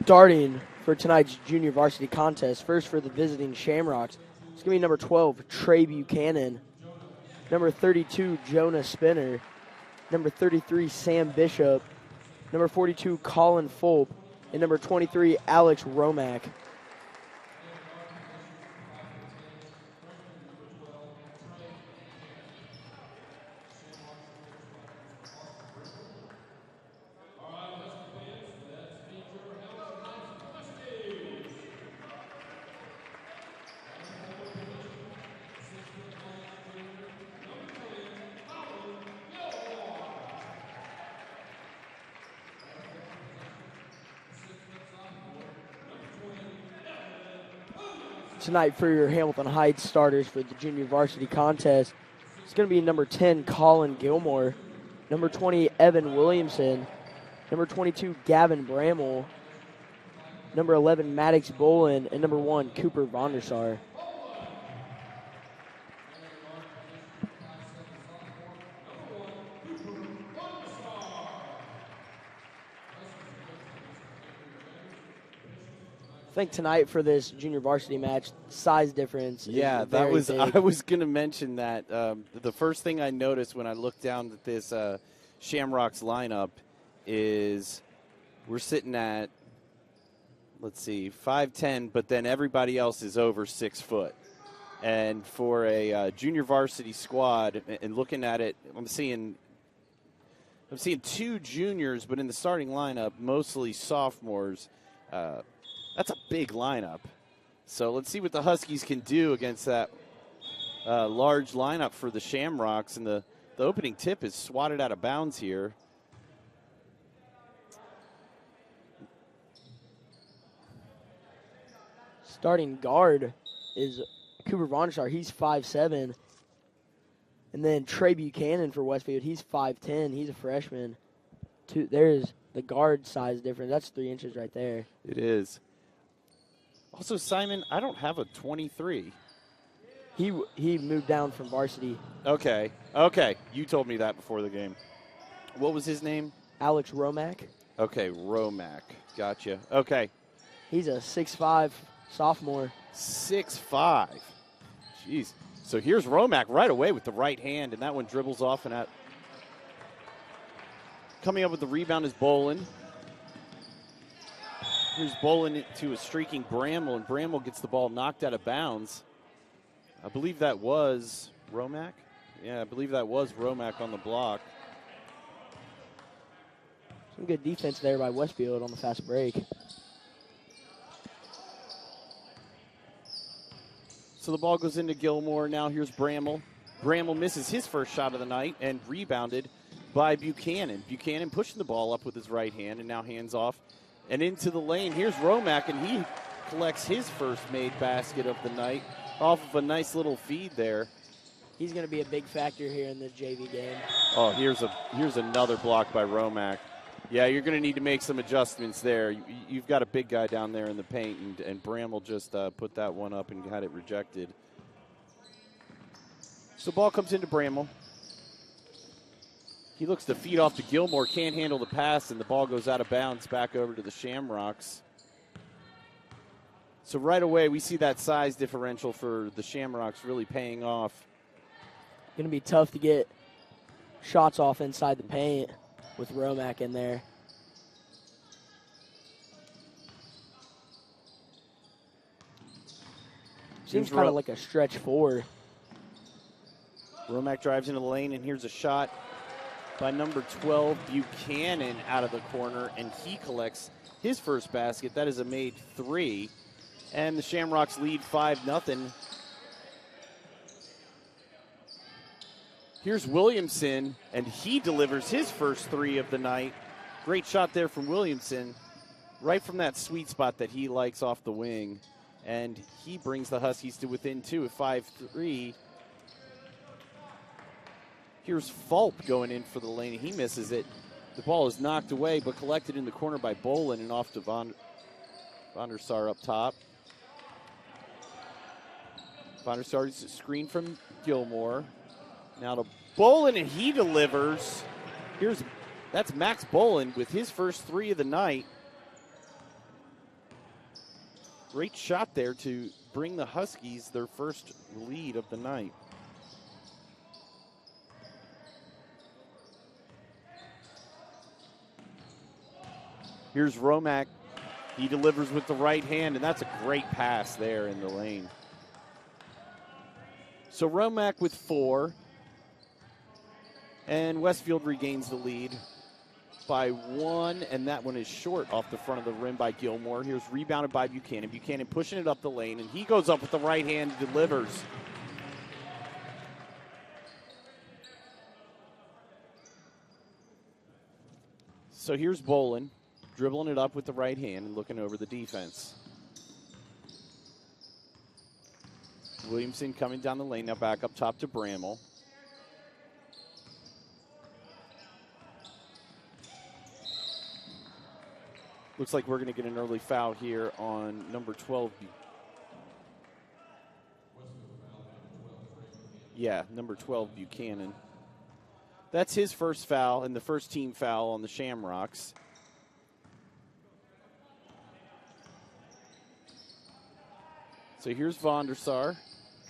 Starting for tonight's junior varsity contest, first for the visiting Shamrocks, it's going to be number 12, Trey Buchanan, number 32, Jonah Spinner, number 33, Sam Bishop, number 42, Colin Fulp, and number 23, Alex Romack. Tonight for your Hamilton Heights starters for the junior varsity contest, it's going to be number 10, Colin Gilmore, number 20, Evan Williamson, number 22, Gavin Bramall, number 11, Maddox Bolin, and number 1, Cooper Vondersar. I think tonight for this junior varsity match, size difference. Yeah, that was. I was going to mention that. The first thing I noticed when I looked down at this Shamrocks lineup is we're sitting at, let's see, 5'10", but then everybody else is over 6 foot. And for a junior varsity squad, and looking at it, I'm seeing 2 juniors, but in the starting lineup, mostly sophomores. That's a big lineup. So let's see what the Huskies can do against that large lineup for the Shamrocks. And the opening tip is swatted out of bounds here. Starting guard is Cooper Vondersar. He's 5'7". And then Trey Buchanan for Westfield. He's 5'10". He's a freshman. There's the guard size difference. That's 3 inches right there. It is. Also, Simon, I don't have a 23. He moved down from varsity. Okay. You told me that before the game. What was his name? Alex Romack. Okay, Romack. Gotcha. Okay. He's a 6'5" sophomore. 6'5". Jeez. So here's Romack right away with the right hand, and that one dribbles off and out. Coming up with the rebound is Bolin. Here's Bolin to a streaking Bramall, and Bramall gets the ball knocked out of bounds. I believe that was Romack. Yeah, I believe that was Romack on the block. Some good defense there by Westfield on the fast break. So the ball goes into Gilmore. Now here's Bramall. Bramall misses his first shot of the night and rebounded by Buchanan. Buchanan pushing the ball up with his right hand and now hands off and into the lane. Here's Romack, and he collects his first made basket of the night off of a nice little feed there. He's going to be a big factor here in this JV game. Oh, here's another block by Romack. Yeah, you're going to need to make some adjustments there. You've got a big guy down there in the paint, and Bramall just put that one up and had it rejected. So ball comes into Bramall. He looks to feed off to Gilmore, can't handle the pass, and the ball goes out of bounds back over to the Shamrocks. So right away, we see that size differential for the Shamrocks really paying off. Going to be tough to get shots off inside the paint with Romack in there. Seems kind of like a stretch forward. Romack drives into the lane, and here's a shot by number 12, Buchanan, out of the corner, and he collects his first basket. That is a made 3, and the Shamrocks lead 5-0. Here's Williamson, and he delivers his first 3 of the night. Great shot there from Williamson, right from that sweet spot that he likes off the wing, and he brings the Huskies to within 2 at 5-3. Here's Fulp going in for the lane. He misses it. The ball is knocked away, but collected in the corner by Bolin and off to Vondersar up top. Vondersar's a screen from Gilmore. Now to Bolin, and he delivers. That's Max Bolin with his first 3 of the night. Great shot there to bring the Huskies their first lead of the night. Here's Romack. He delivers with the right hand, and that's a great pass there in the lane. So Romack with 4, and Westfield regains the lead by 1, and that one is short off the front of the rim by Gilmore. Here's rebounded by Buchanan. Buchanan pushing it up the lane, and he goes up with the right hand and delivers. So here's Bolin, dribbling it up with the right hand and looking over the defense. Williamson coming down the lane, now back up top to Bramall. Looks like we're going to get an early foul here on number 12. Yeah, number 12, Buchanan. That's his first foul and the first team foul on the Shamrocks. So here's Vondersar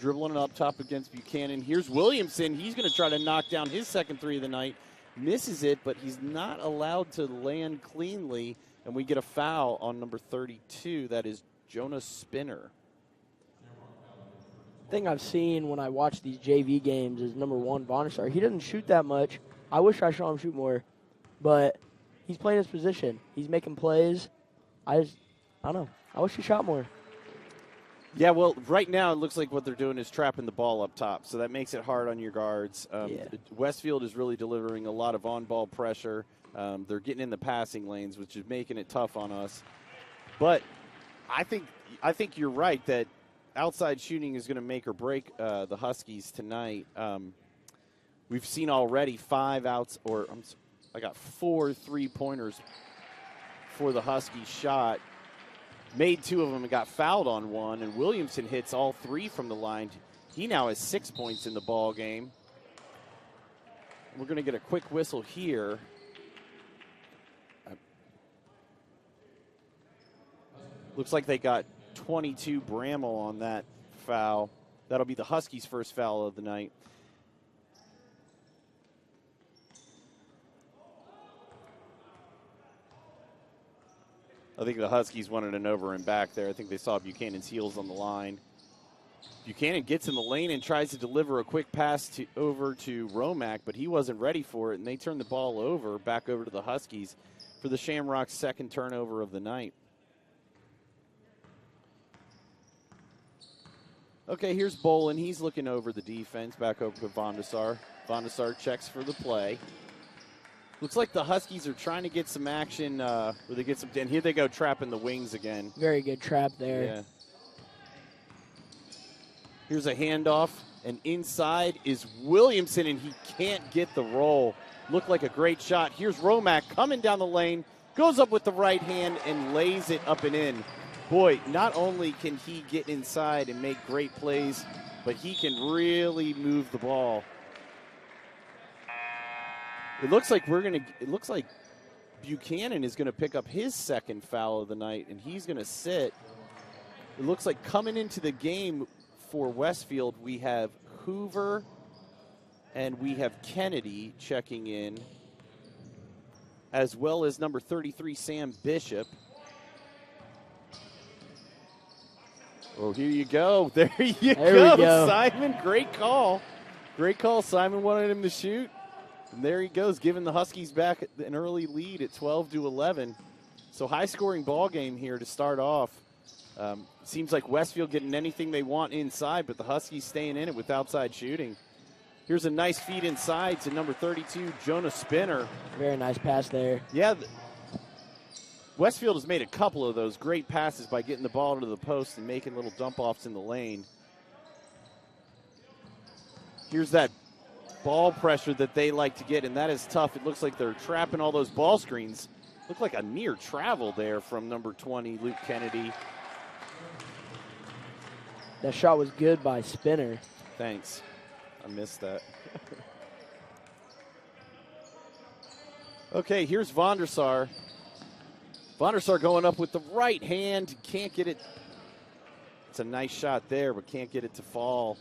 dribbling it up top against Buchanan. Here's Williamson. He's going to try to knock down his second 3 of the night. Misses it, but he's not allowed to land cleanly. And we get a foul on number 32. That is Jonah Spinner. Thing I've seen when I watch these JV games is number 1, Vondersar. He doesn't shoot that much. I wish I saw him shoot more, but he's playing his position. He's making plays. I don't know. I wish he shot more. Yeah, well, right now it looks like what they're doing is trapping the ball up top, so that makes it hard on your guards. Westfield is really delivering a lot of on-ball pressure. They're getting in the passing lanes, which is making it tough on us. But I think you're right that outside shooting is going to make or break the Huskies tonight. We've seen already 5 outs, or I got 4 3-pointers for the Huskies shot. Made 2 of them and got fouled on 1, and Williamson hits all 3 from the line. He now has 6 points in the ball game. We're going to get a quick whistle here. Looks like they got 22 Bramall on that foul. That'll be the Huskies' first foul of the night. I think the Huskies wanted an over and back there. I think they saw Buchanan's heels on the line. Buchanan gets in the lane and tries to deliver a quick pass over to Romack, but he wasn't ready for it, and they turn the ball back over to the Huskies for the Shamrocks' second turnover of the night. Okay, here's Bolin. He's looking over the defense, back over to Vondersar. Vondersar checks for the play. Looks like the Huskies are trying to get some action where they get some, and here they go trapping the wings again. Very good trap there. Yeah. Here's a handoff, and inside is Williamson, and he can't get the roll. Looked like a great shot. Here's Romack coming down the lane, goes up with the right hand and lays it up and in. Boy, not only can he get inside and make great plays, but he can really move the ball. It looks like Buchanan is going to pick up his second foul of the night, and he's going to sit. It looks like coming into the game for Westfield, we have Hoover and we have Kennedy checking in, as well as number 33, Sam Bishop. Oh, here you go. There you go. Simon, great call. Great call. Simon wanted him to shoot. And there he goes, giving the Huskies back an early lead at 12-11. So high-scoring ball game here to start off. Seems like Westfield getting anything they want inside, but the Huskies staying in it with outside shooting. Here's a nice feed inside to number 32, Jonah Spinner. Very nice pass there. Yeah, Westfield has made a couple of those great passes by getting the ball to the post and making little dump-offs in the lane. Here's that ball pressure that they like to get, and that is tough. It looks like they're trapping all those ball screens. Looked like a near travel there from number 20, Luke Kennedy. That shot was good by Spinner. Thanks. I missed that. Okay, here's Vondersar. Vondersar going up with the right hand. Can't get it It's a nice shot there, but can't get it to fall.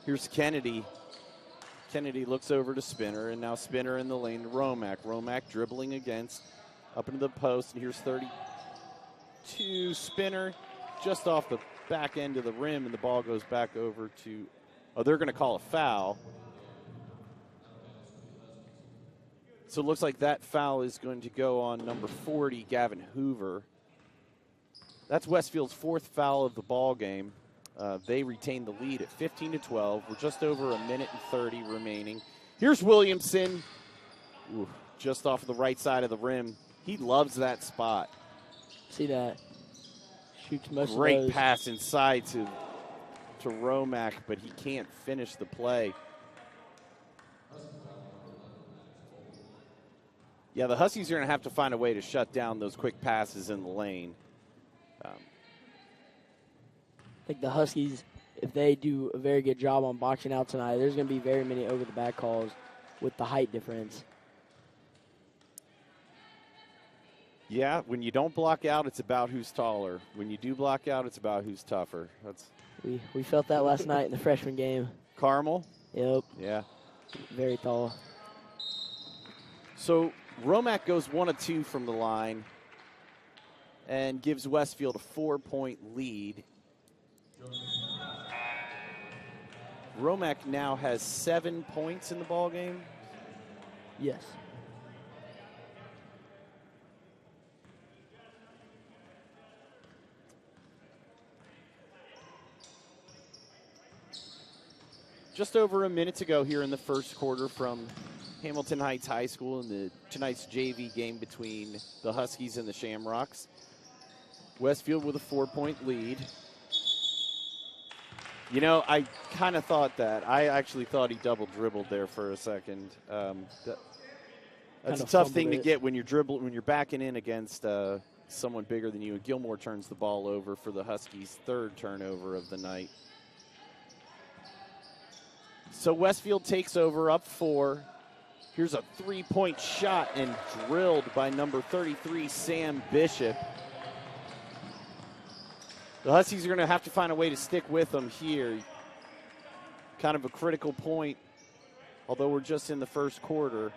Here's Kennedy. Kennedy looks over to Spinner, and now Spinner in the lane to Romack. Romack dribbling against, up into the post, and here's 32. Spinner just off the back end of the rim, and the ball goes back over to, oh, they're going to call a foul. So it looks like that foul is going to go on number 40, Gavin Hoover. That's Westfield's 4th foul of the ball game. They retain the lead at 15-12. We're just over a minute and 30 remaining. Here's Williamson, just off the right side of the rim. He loves that spot. See that? Shoots most Great of those. pass inside to Romack, but he can't finish the play. Yeah, the Huskies are going to have to find a way to shut down those quick passes in the lane. I think the Huskies, if they do a very good job on boxing out tonight, there's going to be very many over-the-back calls with the height difference. Yeah, when you don't block out, it's about who's taller. When you do block out, it's about who's tougher. We felt that last night in the freshman game. Carmel? Yep. Yeah. Very tall. So Romack goes 1 of 2 from the line and gives Westfield a 4-point lead. Romack now has 7 points in the ball game. Yes. Just over a minute to go here in the first quarter from Hamilton Heights High School in tonight's JV game between the Huskies and the Shamrocks. Westfield with a 4-point lead. You know, I kind of thought that. I actually thought he double dribbled there for a second. That's a tough thing to get when you're backing in against someone bigger than you. And Gilmore turns the ball over for the Huskies' 3rd turnover of the night. So Westfield takes over up 4. Here's a 3-point shot and drilled by number 33, Sam Bishop. The Huskies are going to have to find a way to stick with them here. Kind of a critical point, although we're just in the first quarter.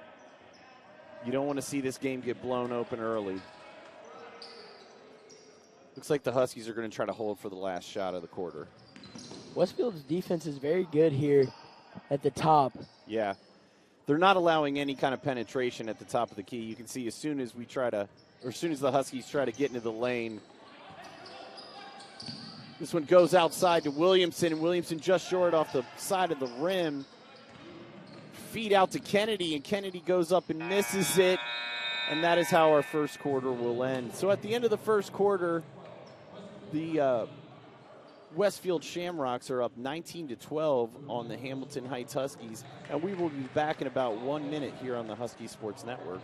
You don't want to see this game get blown open early. Looks like the Huskies are going to try to hold for the last shot of the quarter. Westfield's defense is very good here at the top. Yeah. They're not allowing any kind of penetration at the top of the key. You can see as soon as the Huskies try to get into the lane, this one goes outside to Williamson, and Williamson just short off the side of the rim. Feed out to Kennedy, and Kennedy goes up and misses it, and that is how our first quarter will end. So at the end of the first quarter, the Westfield Shamrocks are up 19-12 on the Hamilton Heights Huskies, and we will be back in about 1 minute here on the Husky Sports Network.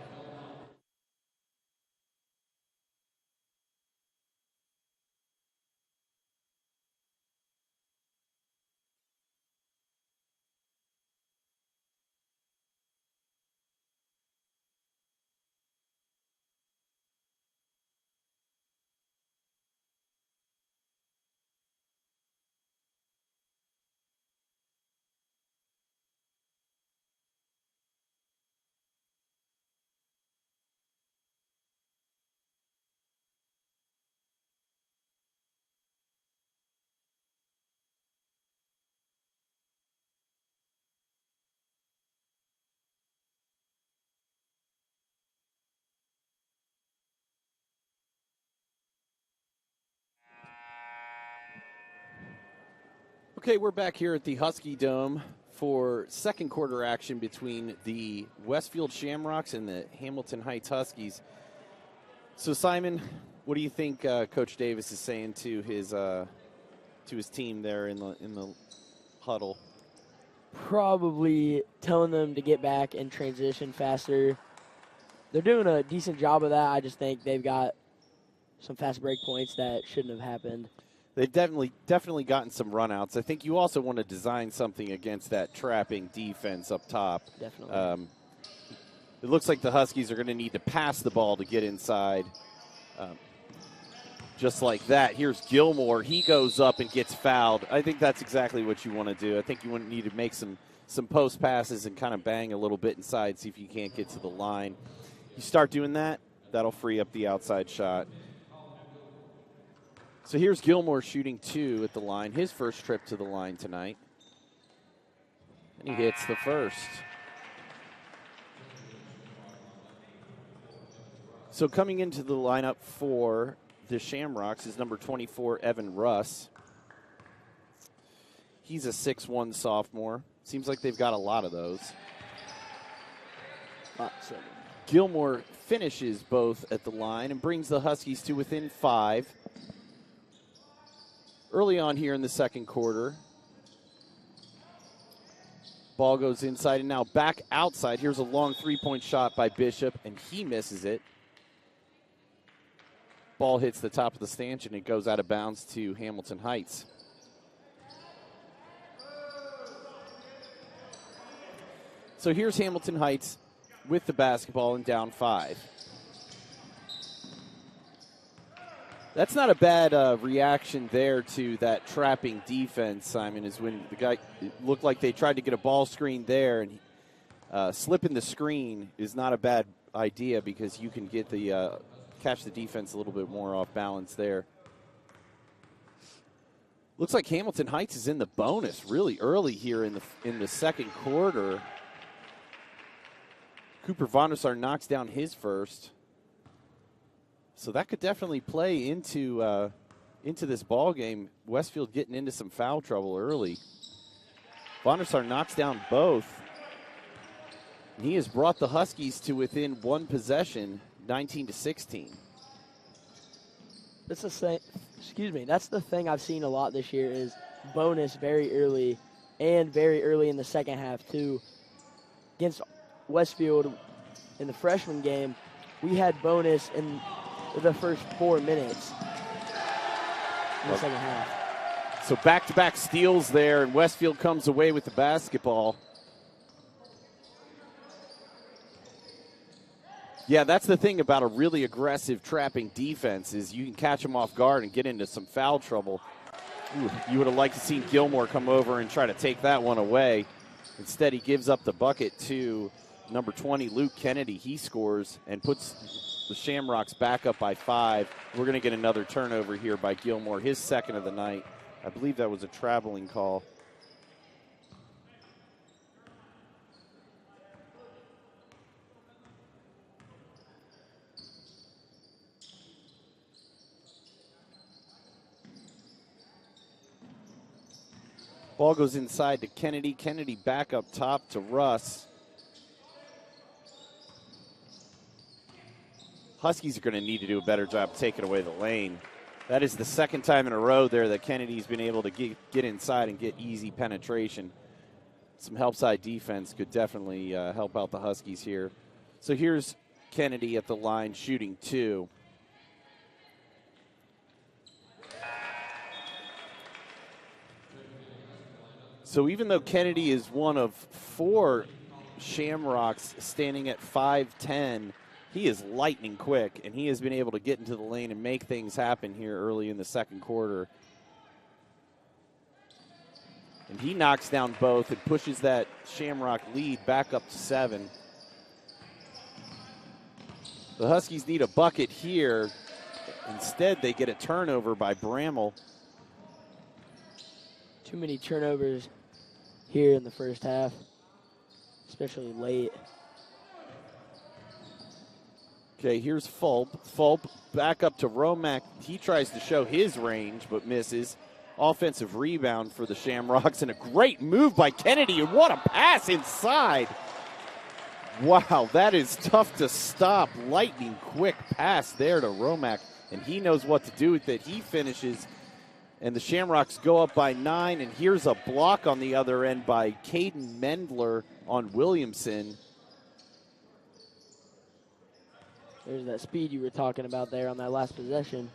Okay, we're back here at the Husky Dome for second quarter action between the Westfield Shamrocks and the Hamilton Heights Huskies. So, Simon, what do you think Coach Davis is saying to his team there in the huddle? Probably telling them to get back and transition faster. They're doing a decent job of that. I just think they've got some fast break points that shouldn't have happened. They've definitely gotten some runouts. I think you also want to design something against that trapping defense up top. Definitely. It looks like the Huskies are going to need to pass the ball to get inside. just like that. Here's Gilmore. He goes up and gets fouled. I think that's exactly what you want to do. I think you need to make some post passes and kind of bang a little bit inside, see if you can't get to the line. You start doing that, that'll free up the outside shot. So here's Gilmore shooting 2 at the line, his first trip to the line tonight. And he hits the first. So coming into the lineup for the Shamrocks is number 24, Evan Russ. He's a 6'1" sophomore. Seems like they've got a lot of those. Lots of them. Gilmore finishes both at the line and brings the Huskies to within 5. Early on here in the second quarter. Ball goes inside and now back outside. Here's a long three-point shot by Bishop, and he misses it. Ball hits the top of the stanchion. It goes out of bounds to Hamilton Heights. So here's Hamilton Heights with the basketball and down 5. That's not a bad reaction there to that trapping defense, Simon, is when the guy looked like they tried to get a ball screen there, and slipping the screen is not a bad idea because you can get the catch the defense a little bit more off balance there. Looks like Hamilton Heights is in the bonus really early here in the second quarter. Cooper Vondersar knocks down his first. So that could definitely play into this ball game. Westfield getting into some foul trouble early. Vondersar knocks down both. And he has brought the Huskies to within 1 possession, 19-16. That's the thing I've seen a lot this year is bonus very early and very early in the second half too. Against Westfield in the freshman game, we had bonus in the first 4 minutes in the second half. So back-to-back steals there, and Westfield comes away with the basketball. Yeah, that's the thing about a really aggressive trapping defense is you can catch them off guard and get into some foul trouble. Ooh, you would have liked to see Gilmore come over and try to take that one away. Instead, he gives up the bucket to number 20, Luke Kennedy. He scores and puts the Shamrocks back up by 5. We're going to get another turnover here by Gilmore, his second of the night. I believe that was a traveling call. Ball goes inside to Kennedy. Kennedy back up top to Russ. Huskies are going to need to do a better job taking away the lane. That is the second time in a row there that Kennedy's been able to get inside and get easy penetration. Some help side defense could definitely help out the Huskies here. So here's Kennedy at the line shooting 2. So even though Kennedy is one of 4 Shamrocks standing at 5'10", he is lightning quick, and he has been able to get into the lane and make things happen here early in the second quarter. And he knocks down both and pushes that Shamrock lead back up to 7. The Huskies need a bucket here. Instead, they get a turnover by Bramall. Too many turnovers here in the first half, especially late. Okay, here's Fulp. Fulp back up to Romack. He tries to show his range, but misses. Offensive rebound for the Shamrocks, and a great move by Kennedy, and what a pass inside. Wow, that is tough to stop. Lightning quick pass there to Romack, and he knows what to do with it. He finishes, and the Shamrocks go up by 9, and here's a block on the other end by Caden Mendler on Williamson. There's that speed you were talking about there on that last possession.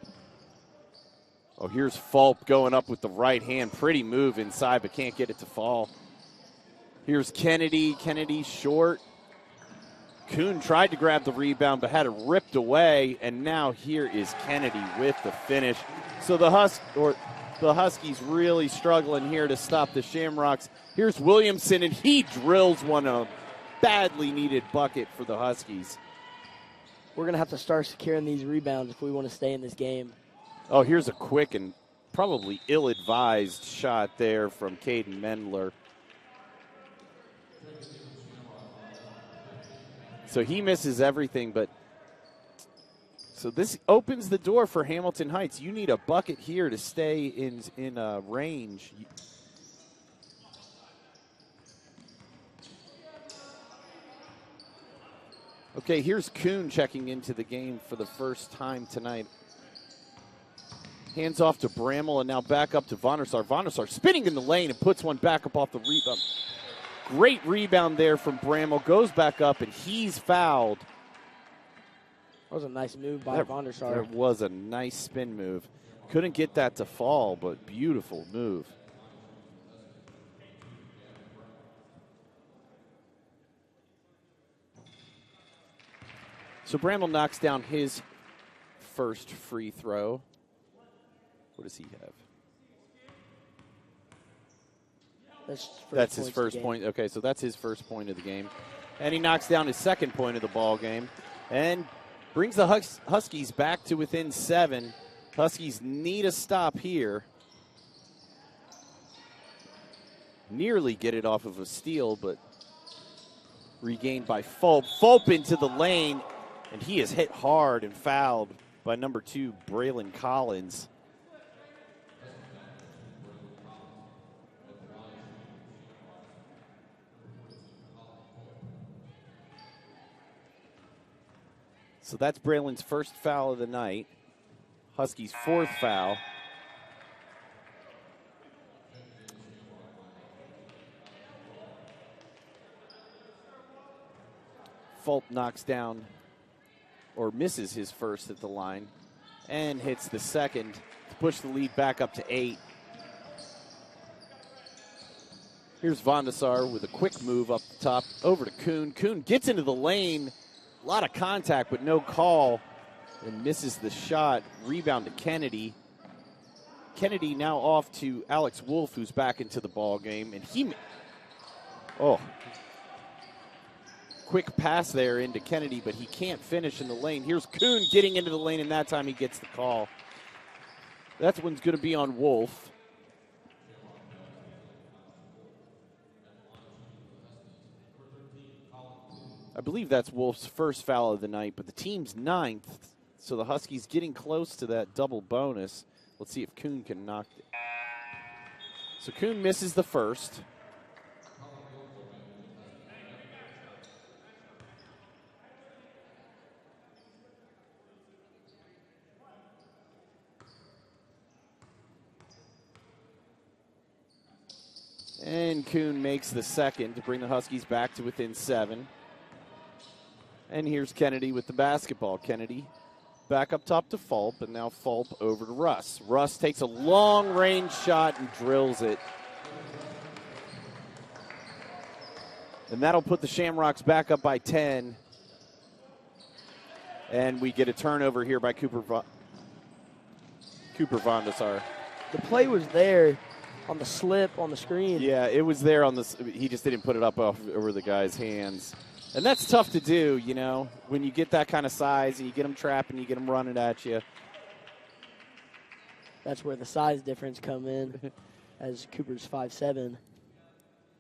Oh, here's Fulp going up with the right hand. Pretty move inside, but can't get it to fall. Here's Kennedy. Kennedy short. Kuhn tried to grab the rebound but had it ripped away, and now here is Kennedy with the finish. So the Huskies really struggling here to stop the Shamrocks. Here's Williamson, and he drills one, a badly needed bucket for the Huskies. We're going to have to start securing these rebounds if we want to stay in this game. Oh, here's a quick and probably ill-advised shot there from Caden Mendler. So he misses everything, but so this opens the door for Hamilton Heights. You need a bucket here to stay in range. Okay, here's Kuhn checking into the game for the first time tonight. Hands off to Bramall, and now back up to Von der Sar. Von der Sar spinning in the lane and puts one back up off the rebound. Great rebound there from Bramall. Goes back up, and he's fouled. That was a nice move by Von der Sar. That was a nice spin move. Couldn't get that to fall, but beautiful move. So Bramall knocks down his first free throw. What does he have? That's his first point. Okay, so that's his first point of the game. And he knocks down his second point of the ball game and brings the Huskies back to within 7. Huskies need a stop here. Nearly get it off of a steal, but regained by Fulp. Fulp into the lane, and he is hit hard and fouled by number 2, Braylon Collins. So that's Braylon's first foul of the night. Huskies' 4th foul. Fulp knocks down or misses his first at the line and hits the second to push the lead back up to 8. Here's Von der Sar with a quick move up the top over to Kuhn. Kuhn gets into the lane. A lot of contact, but no call, and misses the shot. Rebound to Kennedy. Kennedy now off to Alex Wolf, who's back into the ball game, and quick pass there into Kennedy, but he can't finish in the lane. Here's Kuhn getting into the lane, and that time he gets the call. That one's going to be on Wolf. I believe that's Wolf's first foul of the night, but the team's 9th, so the Huskies getting close to that double bonus. Let's see if Kuhn can knock it. So Kuhn misses the first. And Kuhn makes the second to bring the Huskies back to within 7. And here's Kennedy with the basketball. Kennedy back up top to Fulp, and now Fulp over to Russ. Russ takes a long-range shot and drills it. And that'll put the Shamrocks back up by 10. And we get a turnover here by Cooper Von der Sar. The play was there on the slip on the screen. Yeah, it was there on the. He just didn't put it up over the guy's hands. And that's tough to do, you know, when you get that kind of size and you get them trapping, you get them running at you. That's where the size difference come in, as Cooper's 5'7",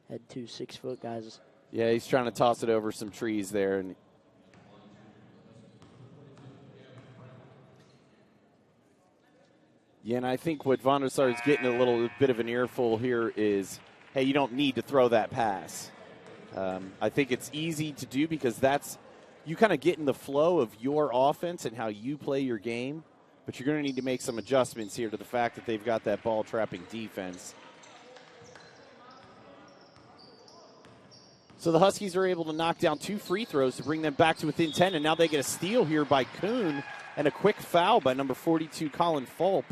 had 2 6-foot guys. Yeah, he's trying to toss it over some trees there. And yeah, and I think what Von der Sar is getting a little bit of an earful here is, hey, you don't need to throw that pass. I think it's easy to do because you kind of get in the flow of your offense and how you play your game, but you're going to need to make some adjustments here to the fact that they've got that ball trapping defense. So the Huskies are able to knock down 2 free throws to bring them back to within 10, and now they get a steal here by Kuhn and a quick foul by number 42, Colin Fulp.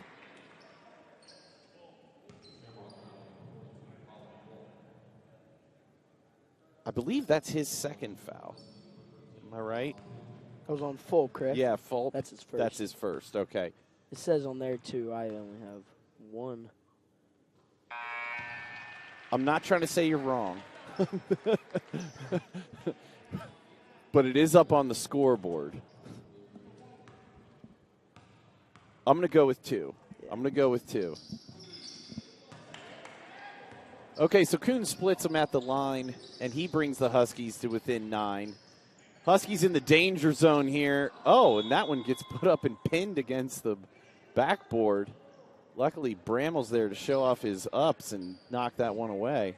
I believe that's his second foul. It Am I right? Goes on full, correct? Yeah, full. That's his first. That's his first. Okay. It says on there, too, I only have one. I'm not trying to say you're wrong. But it is up on the scoreboard. I'm going to go with 2. Yeah. I'm going to go with 2. Okay, so Kuhn splits them at the line, and he brings the Huskies to within 9. Huskies in the danger zone here. Oh, and that one gets put up and pinned against the backboard. Luckily, Brammel's there to show off his ups and knock that one away.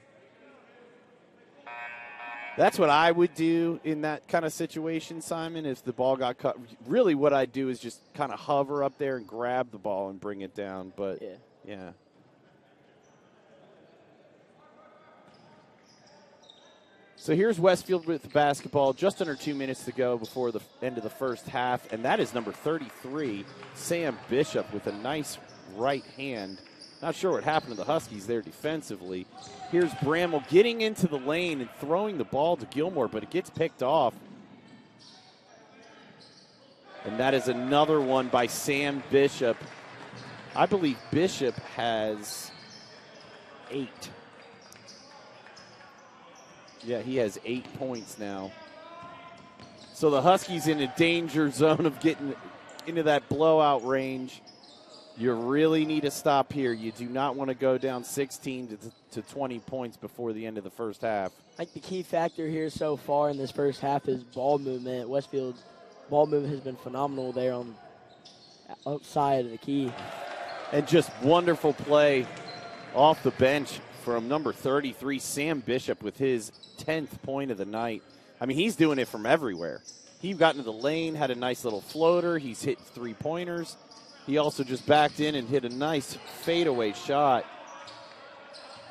That's what I would do in that kind of situation, Simon, if the ball got cut. Really what I'd do is just kind of hover up there and grab the ball and bring it down. But, yeah. So here's Westfield with the basketball. Just under 2 minutes to go before the end of the first half. And that is number 33, Sam Bishop, with a nice right hand. Not sure what happened to the Huskies there defensively. Here's Brammel getting into the lane and throwing the ball to Gilmore, but it gets picked off. And that is another one by Sam Bishop. I believe Bishop has 8. Yeah, he has 8 points now. So the Huskies in a danger zone of getting into that blowout range. You really need to stop here. You do not want to go down 16 to 20 points before the end of the first half. I think the key factor here so far in this first half is ball movement. Westfield's ball movement has been phenomenal there on outside of the key. And just wonderful play off the bench from number 33, Sam Bishop, with his 10th point of the night. I mean, he's doing it from everywhere. He got into the lane, had a nice little floater. He's hit 3-pointers. He also just backed in and hit a nice fadeaway shot.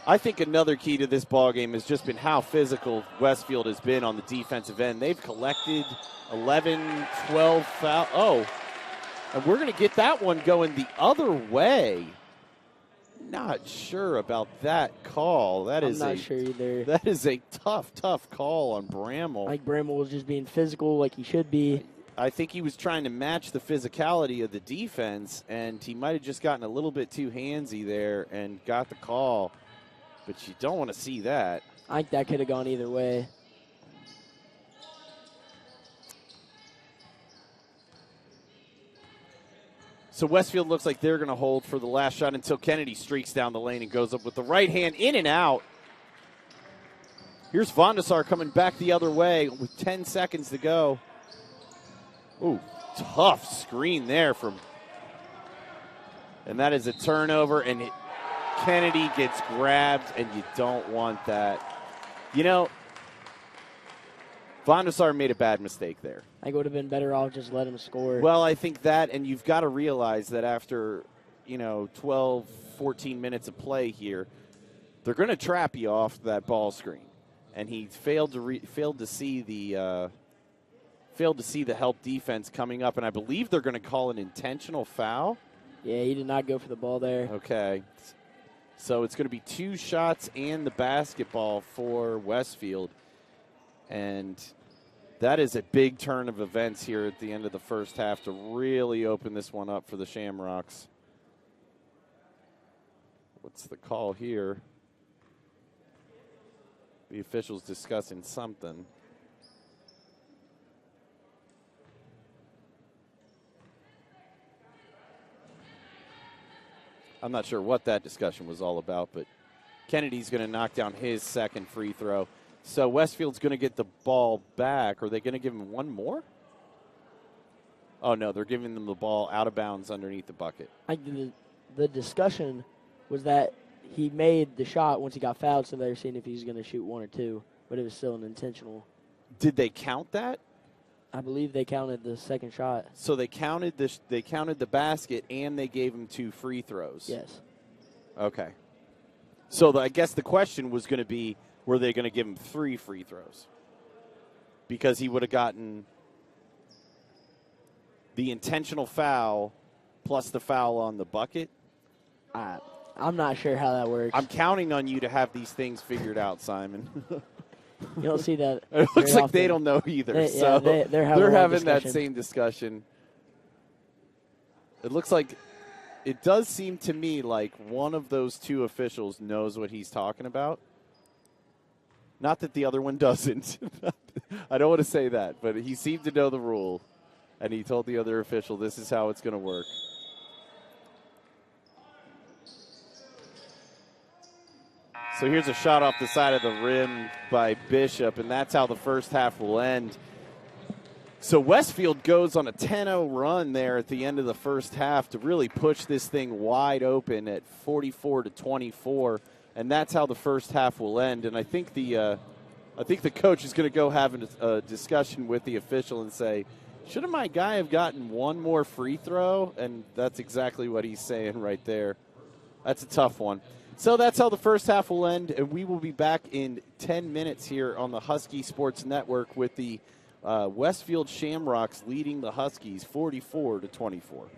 I think another key to this ballgame has just been how physical Westfield has been on the defensive end. They've collected 11, 12 fouls. Oh, and we're going to get that one going the other way. Not sure about that call. I'm not sure either. That is a tough call on Brammel. I think Brammel was just being physical like he should be. I think he was trying to match the physicality of the defense, and he might have just gotten a little bit too handsy there and got the call. But you don't want to see that. I think that could have gone either way. So Westfield looks like they're going to hold for the last shot until Kennedy streaks down the lane and goes up with the right hand in and out. Here's Vondasar coming back the other way with 10 seconds to go. Ooh, tough screen there from, and that is a turnover, and Kennedy gets grabbed, and you don't want that. You know, Vondasar made a bad mistake there. I think it would have been better off just let him score. Well, I think that, and you've got to realize that after, 12, 14 minutes of play here, they're going to trap you off that ball screen. And he failed to see the help defense coming up, and I believe they're going to call an intentional foul. Yeah, he did not go for the ball there. Okay. So it's going to be 2 shots and the basketball for Westfield. And that is a big turn of events here at the end of the first half to really open this one up for the Shamrocks. What's the call here? The officials discussing something. I'm not sure what that discussion was all about, but Kennedy's going to knock down his second free throw. So Westfield's going to get the ball back. Are they going to give him one more? Oh, no, they're giving them the ball out of bounds underneath the bucket. The discussion was that he made the shot once he got fouled, so they're seeing if he's going to shoot 1 or 2, but it was still an intentional. Did they count that? I believe they counted the second shot. So they counted the basket, and they gave him 2 free throws. Yes. Okay. So I guess the question was going to be, were they going to give him 3 free throws? Because he would have gotten the intentional foul plus the foul on the bucket. I'm not sure how that works. I'm counting on you to have these things figured out, Simon. You don't see that. It looks very like they often. don't know either. They're having that same discussion. It looks like it does seem to me like one of those two officials knows what he's talking about. Not that the other one doesn't. I don't want to say that, but he seemed to know the rule, and he told the other official this is how it's going to work. So here's a shot off the side of the rim by Bishop, and that's how the first half will end. So Westfield goes on a 10-0 run there at the end of the first half to really push this thing wide open at 44-24, and that's how the first half will end. And I think the coach is going to go have a discussion with the official and say, shouldn't my guy have gotten one more free throw? And that's exactly what he's saying right there. That's a tough one. So that's how the first half will end, and we will be back in 10 minutes here on the Husky Sports Network with the Westfield Shamrocks leading the Huskies 44-24.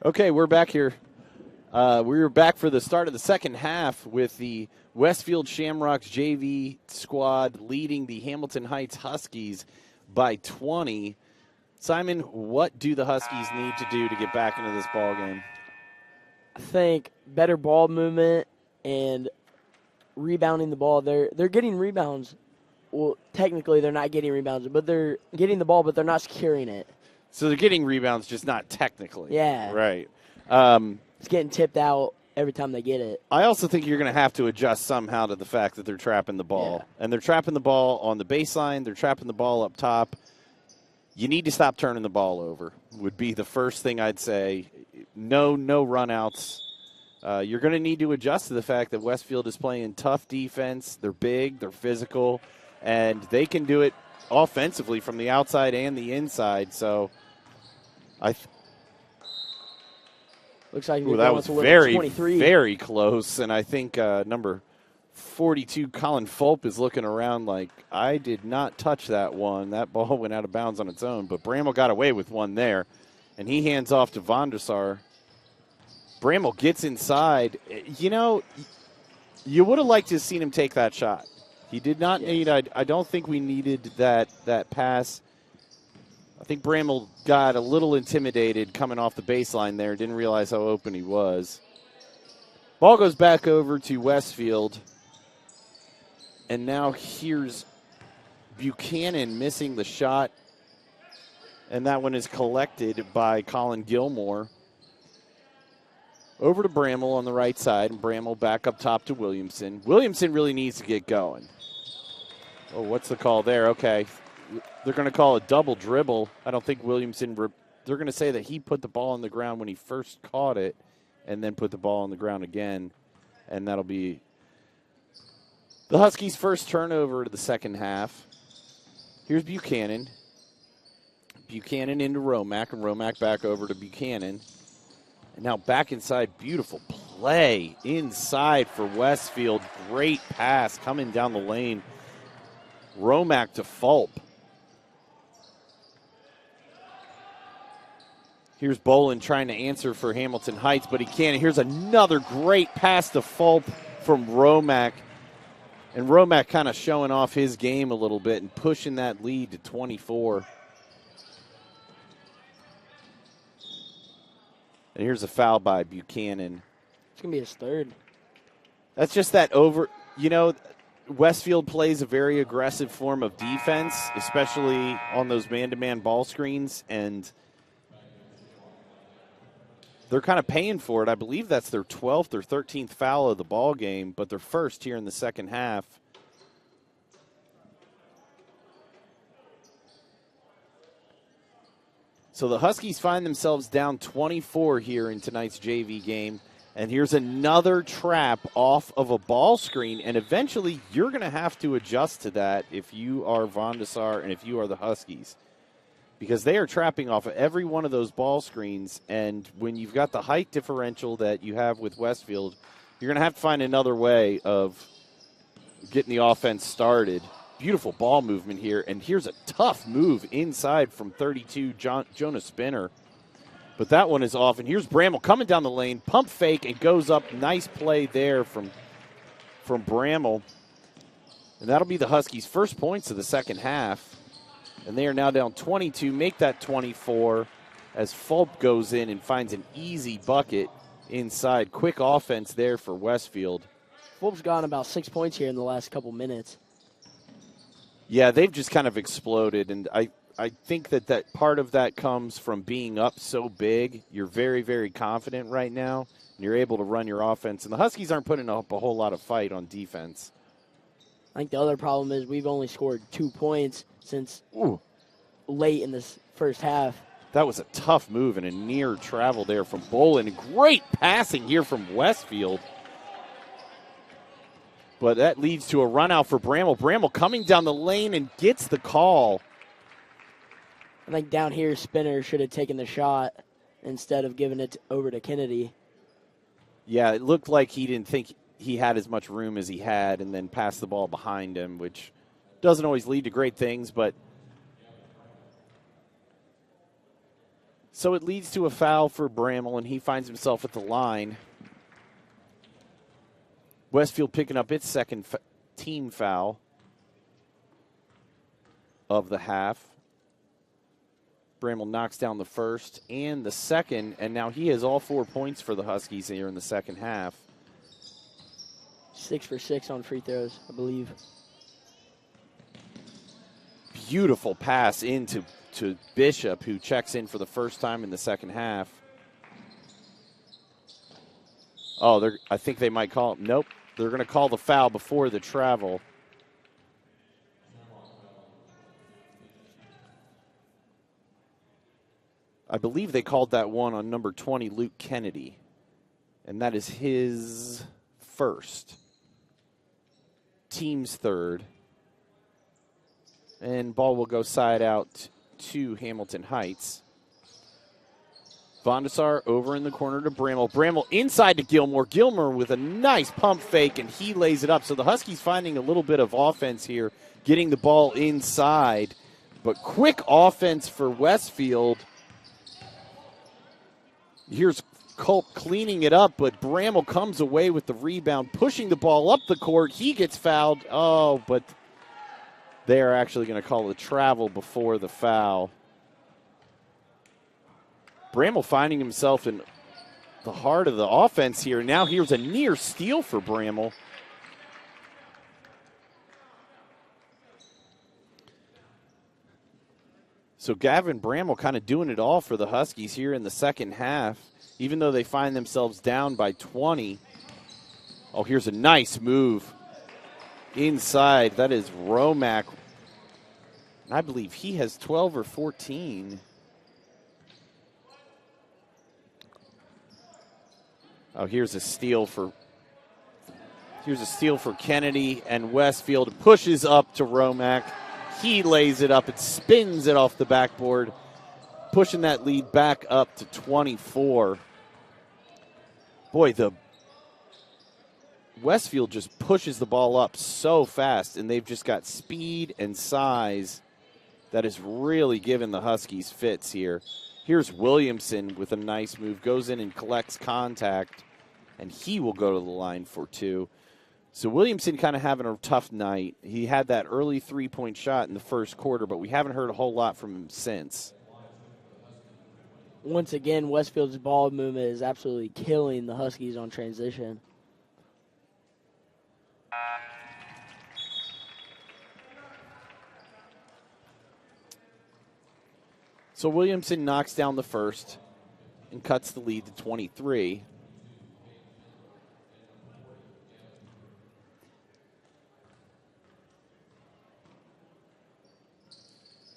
Okay, we're back here. We were back for the start of the second half with the Westfield Shamrocks JV squad leading the Hamilton Heights Huskies by 20. Simon, what do the Huskies need to do to get back into this ball game? I think better ball movement and rebounding the ball. They're getting rebounds. Well, technically they're not getting rebounds, but they're getting the ball, but they're not securing it. So they're getting rebounds, just not technically. Yeah. Right. It's getting tipped out every time they get it. I also think you're going to have to adjust somehow to the fact that they're trapping the ball. Yeah. And they're trapping the ball on the baseline. They're trapping the ball up top. You need to stop turning the ball over, would be the first thing I'd say. No runouts. You're going to need to adjust to the fact that Westfield is playing tough defense. They're big, they're physical, and they can do it offensively from the outside and the inside. So looks like that was very, 23. Very close. And I think number 42, Colin Fulp, is looking around like, I did not touch that one. That ball went out of bounds on its own. But Bramwell got away with one there. And he hands off to Van der Sar. Bramwell gets inside. You know, you would have liked to have seen him take that shot. He did not need, I don't think we needed that pass. I think Bramwell got a little intimidated coming off the baseline there. Didn't realize how open he was. Ball goes back over to Westfield. And now here's Buchanan missing the shot. And that one is collected by Colin Gilmore. Over to Bramwell on the right side. And Bramwell back up top to Williamson. Williamson really needs to get going. Oh, what's the call there? Okay. They're going to call a double dribble. I don't think Williamson, they're going to say that he put the ball on the ground when he first caught it and then put the ball on the ground again. And that'll be the Huskies' first turnover to the second half. Here's Buchanan. Buchanan into Romack, and Romack back over to Buchanan. And now back inside. Beautiful play inside for Westfield. Great pass coming down the lane. Romack to Fulp. Here's Bolin trying to answer for Hamilton Heights, but he can't. Here's another great pass to Fulp from Romack. And Romack kind of showing off his game a little bit and pushing that lead to 24. And here's a foul by Buchanan. It's going to be his third. That's just that over, you know, Westfield plays a very aggressive form of defense, especially on those man-to-man ball screens, and they're kind of paying for it. I believe that's their 12th or 13th foul of the ball game, but they're first here in the second half. So the Huskies find themselves down 24 here in tonight's JV game. And here's another trap off of a ball screen. And eventually you're going to have to adjust to that if you are Van der Sar and if you are the Huskies. Because they are trapping off of every one of those ball screens. And when you've got the height differential that you have with Westfield, you're going to have to find another way of getting the offense started. Beautiful ball movement here. And here's a tough move inside from 32, Jonah Spinner. But that one is off. And here's Bramwell coming down the lane. Pump fake and goes up. Nice play there from Bramwell. And that'll be the Huskies' first points of the second half. And they are now down 22. Make that 24 as Fulp goes in and finds an easy bucket inside. Quick offense there for Westfield. Fulp's gotten about 6 points here in the last couple minutes. Yeah, they've just kind of exploded. And I think that part of that comes from being up so big. You're very, very confident right now, and you're able to run your offense. And the Huskies aren't putting up a whole lot of fight on defense. I think the other problem is we've only scored 2 points since late in this first half. That was a tough move and a near travel there from Bolin. Great passing here from Westfield. But that leads to a run out for Bramwell. Bramwell coming down the lane and gets the call. I think down here, Spinner should have taken the shot instead of giving it over to Kennedy. Yeah, it looked like he didn't think he had as much room as he had and then passed the ball behind him, which doesn't always lead to great things. But So it leads to a foul for Bramall, and he finds himself at the line. Westfield picking up its second team foul of the half. Bramall knocks down the first and the second, and now he has all 4 points for the Huskies here in the second half. 6 for 6 on free throws, I believe. Beautiful pass into Bishop, who checks in for the first time in the second half. Oh, I think they might call it. Nope, they're going to call the foul before the travel. I believe they called that one on number 20, Luke Kennedy. And that is his first. Team's third. And ball will go side out to Hamilton Heights. Vondasar over in the corner to Bramall. Bramall inside to Gilmore. Gilmore with a nice pump fake, and he lays it up. So the Huskies finding a little bit of offense here, getting the ball inside. But quick offense for Westfield. Here's Culp cleaning it up, but Bramall comes away with the rebound, pushing the ball up the court. He gets fouled. Oh, but they are actually going to call the travel before the foul. Bramall finding himself in the heart of the offense here. Now here's a near steal for Bramall. So Gavin Bramall kind of doing it all for the Huskies here in the second half, even though they find themselves down by 20. Oh, here's a nice move inside. That is Romack. I believe he has 12 or 14. Oh, here's a steal for Kennedy, and Westfield pushes up to Romack. He lays it up and spins it off the backboard, pushing that lead back up to 24. Boy, the Westfield just pushes the ball up so fast, and they've just got speed and size that is really giving the Huskies fits here. Here's Williamson with a nice move, goes in and collects contact, and he will go to the line for two. So Williamson kind of having a tough night. He had that early three-point shot in the first quarter, but we haven't heard a whole lot from him since. Once again, Westfield's ball movement is absolutely killing the Huskies on transition. So Williamson knocks down the first and cuts the lead to 23.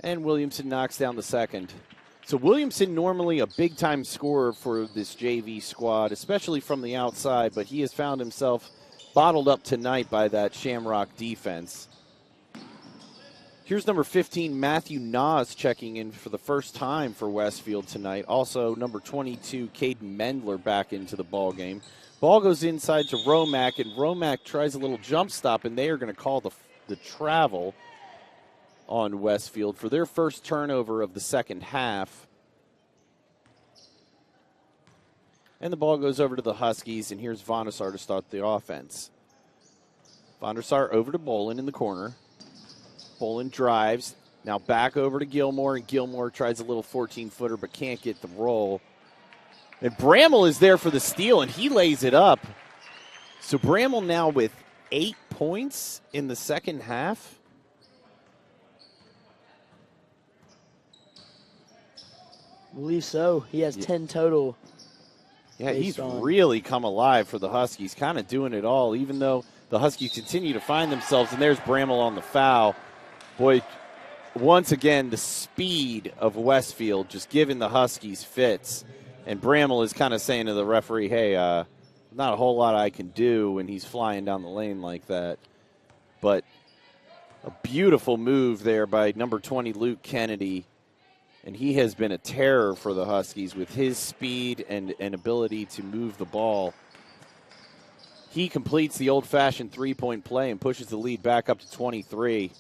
And Williamson knocks down the second. So Williamson normally a big-time scorer for this JV squad, especially from the outside, but he has found himself bottled up tonight by that Shamrock defense. Here's number 15, Matthew Nas, checking in for the first time for Westfield tonight. Also, number 22, Caden Mendler, back into the ball game. Ball goes inside to Romack, and Romack tries a little jump stop, and they are going to call the travel on Westfield for their first turnover of the second half. And the ball goes over to the Huskies, and here's Vondasar to start the offense. Vondasar over to Bolin in the corner. Bolin drives, now back over to Gilmore, and Gilmore tries a little 14-footer but can't get the roll. And Bramall is there for the steal, and he lays it up. So Bramall now with 8 points in the second half. I believe so. He has 10 total. Yeah, he's really come alive for the Huskies, kind of doing it all, even though the Huskies continue to find themselves. And there's Bramall on the foul. Boy, once again, the speed of Westfield just giving the Huskies fits. And Bramall is kind of saying to the referee, hey, not a whole lot I can do when he's flying down the lane like that. But a beautiful move there by number 20, Luke Kennedy. And he has been a terror for the Huskies with his speed and ability to move the ball. He completes the old-fashioned three-point play and pushes the lead back up to 23.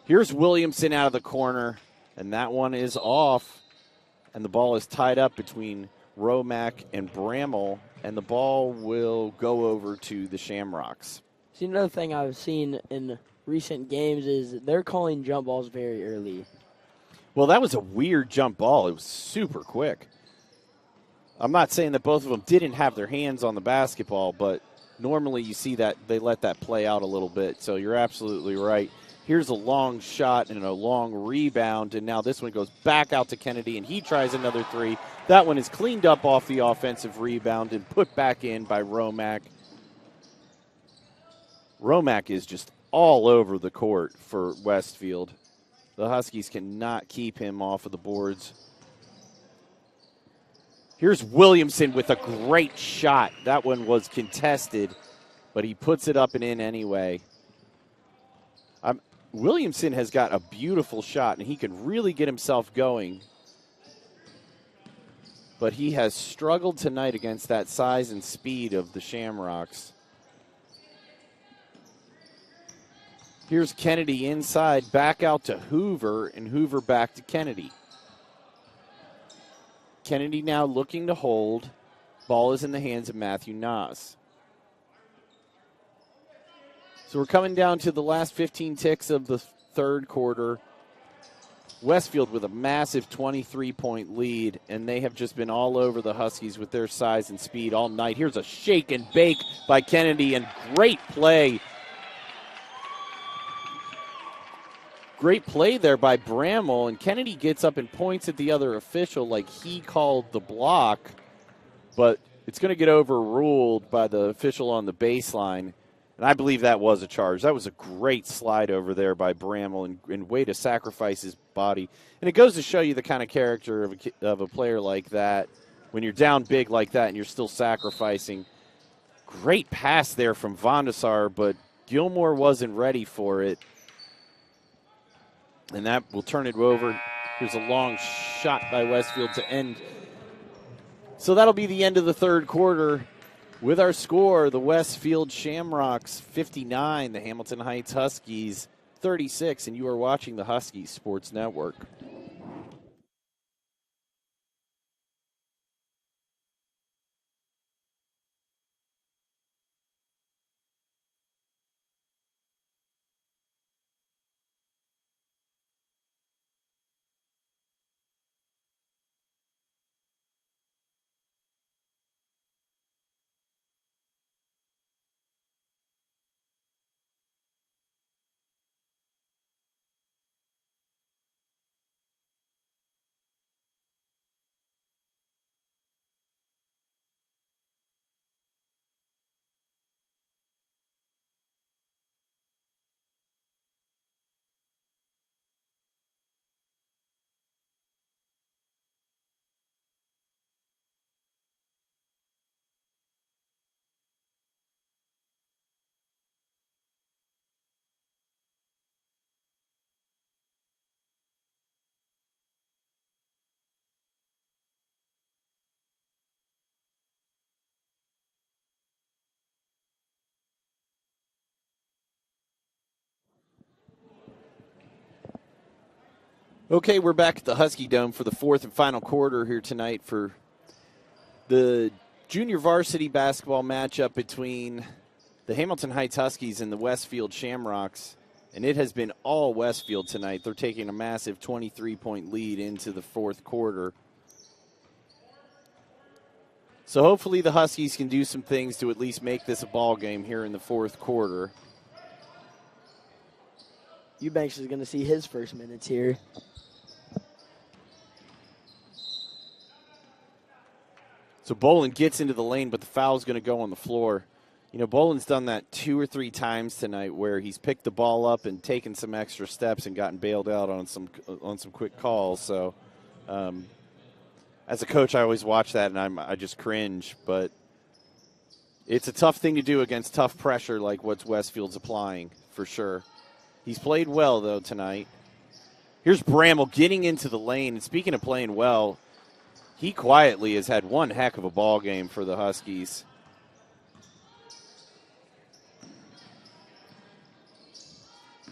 Here's Williamson out of the corner, and that one is off. And the ball is tied up between Romack and Bramall, and the ball will go over to the Shamrocks. See, another thing I've seen in recent games is they're calling jump balls very early. Well, that was a weird jump ball. It was super quick. I'm not saying that both of them didn't have their hands on the basketball, but normally you see that they let that play out a little bit. So you're absolutely right. Here's a long shot and a long rebound, and now this one goes back out to Kennedy, and he tries another three. That one is cleaned up off the offensive rebound and put back in by Romack. Romack is just all over the court for Westfield. The Huskies cannot keep him off of the boards. Here's Williamson with a great shot. That one was contested, but he puts it up and in anyway. Williamson has got a beautiful shot, and he can really get himself going. But he has struggled tonight against that size and speed of the Shamrocks. Here's Kennedy inside, back out to Hoover, and Hoover back to Kennedy. Kennedy now looking to hold. Ball is in the hands of Matthew Nas. So we're coming down to the last 15 ticks of the third quarter. Westfield with a massive 23-point lead, and they have just been all over the Huskies with their size and speed all night. Here's a shake and bake by Kennedy, and great play. Great play there by Bramall, and Kennedy gets up and points at the other official like he called the block, but it's going to get overruled by the official on the baseline. And I believe that was a charge. That was a great slide over there by Bramall and way to sacrifice his body. And it goes to show you the kind of character of a player like that. When you're down big like that and you're still sacrificing. Great pass there from Vondasar, but Gilmore wasn't ready for it. And that will turn it over. Here's a long shot by Westfield to end. So that'll be the end of the third quarter. With our score, the Westfield Shamrocks 59, the Hamilton Heights Huskies 36, and you are watching the Huskies Sports Network. Okay, we're back at the Husky Dome for the fourth and final quarter here tonight for the junior varsity basketball matchup between the Hamilton Heights Huskies and the Westfield Shamrocks. And it has been all Westfield tonight. They're taking a massive 23-point lead into the fourth quarter. So hopefully the Huskies can do some things to at least make this a ball game here in the fourth quarter. Eubanks is going to see his first minutes here. So Boland gets into the lane, but the foul's going to go on the floor. You know, Boland's done that 2 or 3 times tonight where he's picked the ball up and taken some extra steps and gotten bailed out on some quick calls. So as a coach, I always watch that, and I just cringe. But it's a tough thing to do against tough pressure like what Westfield's applying, for sure. He's played well, though, tonight. Here's Bramall getting into the lane. And speaking of playing well, he quietly has had one heck of a ball game for the Huskies.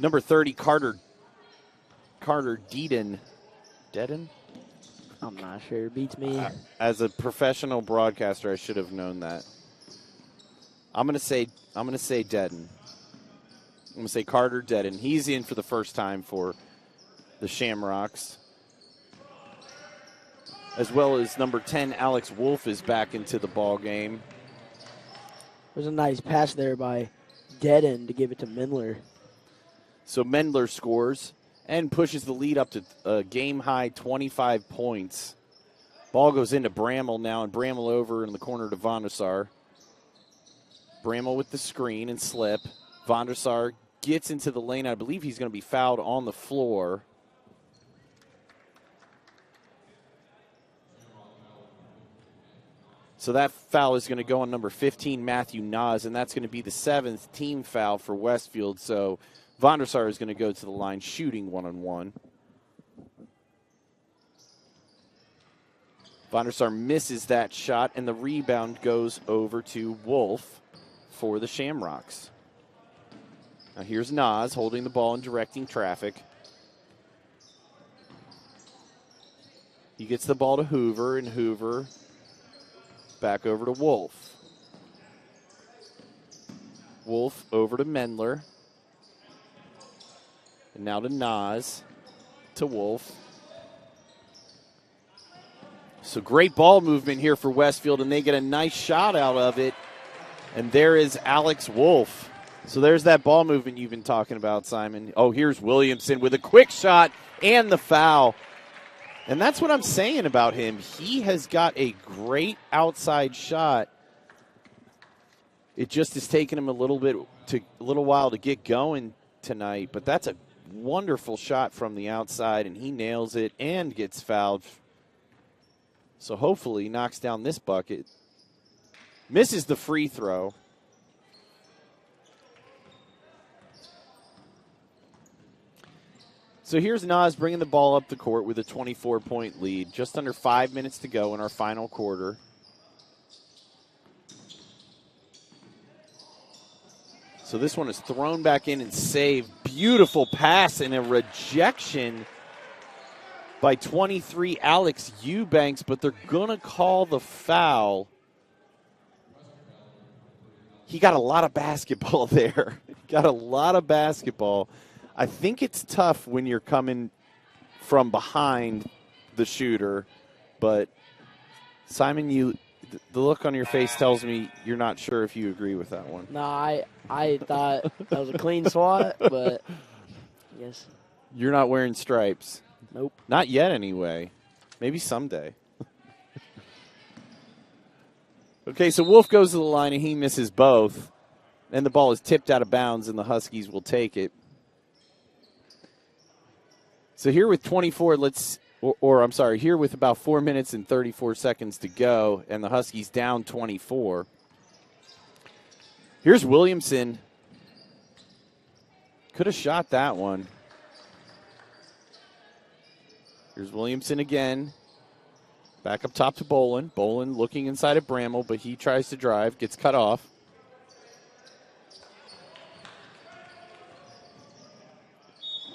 Number 30, Carter Deeden. I'm not sure. Beats me. As a professional broadcaster, I should have known that. I'm gonna say Dedden. I'm gonna say Carter Dedden. He's in for the first time for the Shamrocks, as well as number 10 Alex Wolf is back into the ball game. There's a nice pass there by Dedden to give it to Mendler. So Mendler scores and pushes the lead up to a game-high 25 points. Ball goes into Bramall now, and Bramall over in the corner to Vondersar. Bramall with the screen and slip. Vondersar gets into the lane. I believe he's going to be fouled on the floor. So that foul is going to go on number 15, Matthew Nas, and that's going to be the 7th team foul for Westfield. So Vondersar is going to go to the line shooting one-on-one. Vondersar misses that shot, and the rebound goes over to Wolf for the Shamrocks. Now here's Nas holding the ball and directing traffic. He gets the ball to Hoover, and Hoover back over to Wolf. Wolf over to Mendler. And now to Nas, to Wolf. So great ball movement here for Westfield, and they get a nice shot out of it. And there is Alex Wolf. So there's that ball movement you've been talking about, Simon. Oh, here's Williamson with a quick shot and the foul. And that's what I'm saying about him. He has got a great outside shot. It just has taken him a little while to get going tonight, but that's a wonderful shot from the outside, and he nails it and gets fouled. So hopefully he knocks down this bucket. Misses the free throw. So here's Nas bringing the ball up the court with a 24-point lead. Just under 5 minutes to go in our final quarter. So this one is thrown back in and saved. Beautiful pass and a rejection by 23 Alex Eubanks, but they're going to call the foul. He got a lot of basketball there. Got a lot of basketball. I think it's tough when you're coming from behind the shooter, but Simon, the look on your face tells me you're not sure if you agree with that one. No, I thought that was a clean swat, but I guess. You're not wearing stripes. Nope. Not yet, anyway. Maybe someday. Okay, so Wolf goes to the line, and he misses both. And the ball is tipped out of bounds, and the Huskies will take it. So here with 24, here with about 4 minutes and 34 seconds to go, and the Huskies down 24. Here's Williamson. Could have shot that one. Here's Williamson again. Back up top to Bolin. Bolin looking inside at Bramall, but he tries to drive, gets cut off.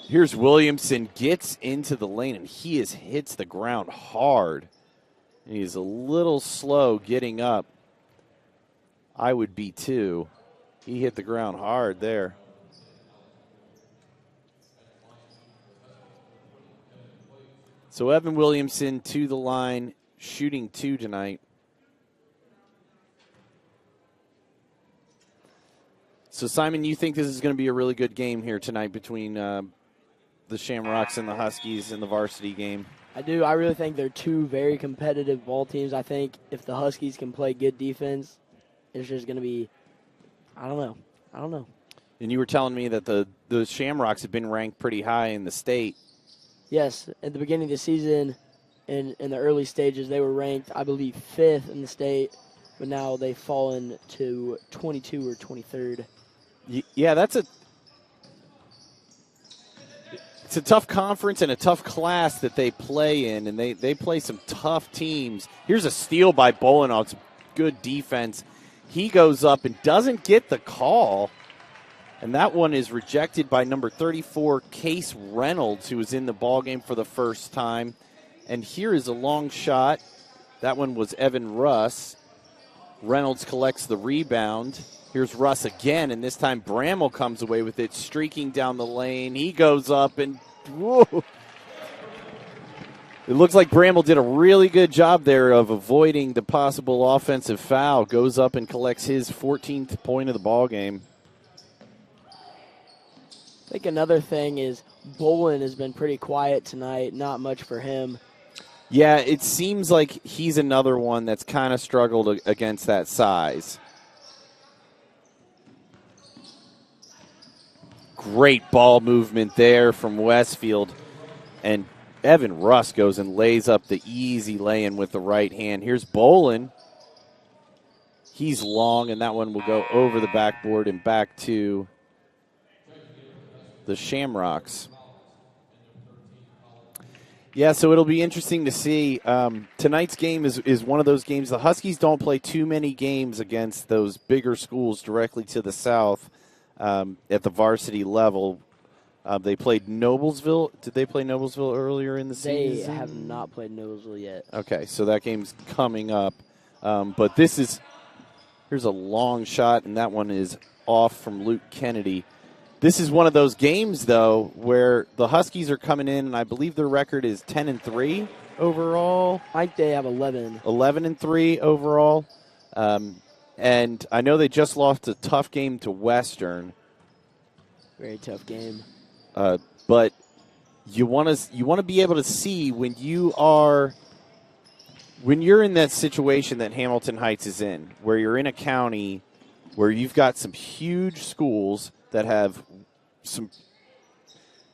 Here's Williamson, gets into the lane, and he hits the ground hard. And he's a little slow getting up. I would be too. He hit the ground hard there. So Evan Williamson to the line, shooting 2 tonight. So, Simon, you think this is going to be a really good game here tonight between the Shamrocks and the Huskies in the varsity game? I do. I really think they're two very competitive ball teams. I think if the Huskies can play good defense, it's just going to be, I don't know. And you were telling me that the Shamrocks have been ranked pretty high in the state. Yes, at the beginning of the season, in the early stages, they were ranked, I believe, 5th in the state, but now they've fallen to 22 or 23rd. Yeah, it's a tough conference and a tough class that they play in, and they play some tough teams. Here's a steal by Bolin. It's good defense. He goes up and doesn't get the call. And that one is rejected by number 34, Case Reynolds, who was in the ballgame for the first time. And here is a long shot. That one was Evan Russ. Reynolds collects the rebound. Here's Russ again, and this time Bramall comes away with it, streaking down the lane. He goes up, and whoa. It looks like Bramall did a really good job there of avoiding the possible offensive foul. Goes up and collects his 14th point of the ball game. I think another thing is Bolin has been pretty quiet tonight. Not much for him. Yeah, it seems like he's another one that's kind of struggled against that size. Great ball movement there from Westfield. And Evan Russ goes and lays up the easy lay-in with the right hand. Here's Bolin. He's long, and that one will go over the backboard and back to the Shamrocks. Yeah, so it'll be interesting to see. Tonight's game is one of those games. The Huskies don't play too many games against those bigger schools directly to the south at the varsity level. They played Noblesville. Did they play Noblesville earlier in the season? They have not played Noblesville yet. Okay, so that game's coming up. But here's a long shot, and that one is off from Luke Kennedy. This is one of those games, though, where the Huskies are coming in, and I believe their record is 10-3 overall. I think they have 11. 11-3 overall. And I know they just lost a tough game to Western. Very tough game. But you want to be able to see when you're in that situation that Hamilton Heights is in, where you're in a county where you've got some huge schools that have some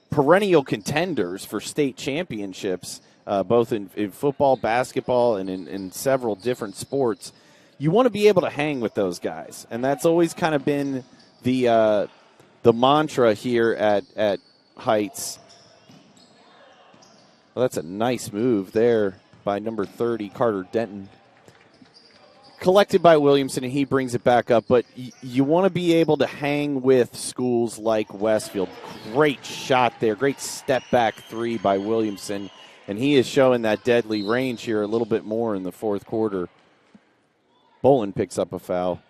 perennial contenders for state championships, both in football, basketball, and in several different sports. You want to be able to hang with those guys, and that's always kind of been the mantra here at Heights. Well, that's a nice move there by number 30, Carter Denton. Collected by Williamson, and he brings it back up. But you want to be able to hang with schools like Westfield. Great shot there. Great step-back three by Williamson. And he is showing that deadly range here a little bit more in the fourth quarter. Bolin picks up a foul.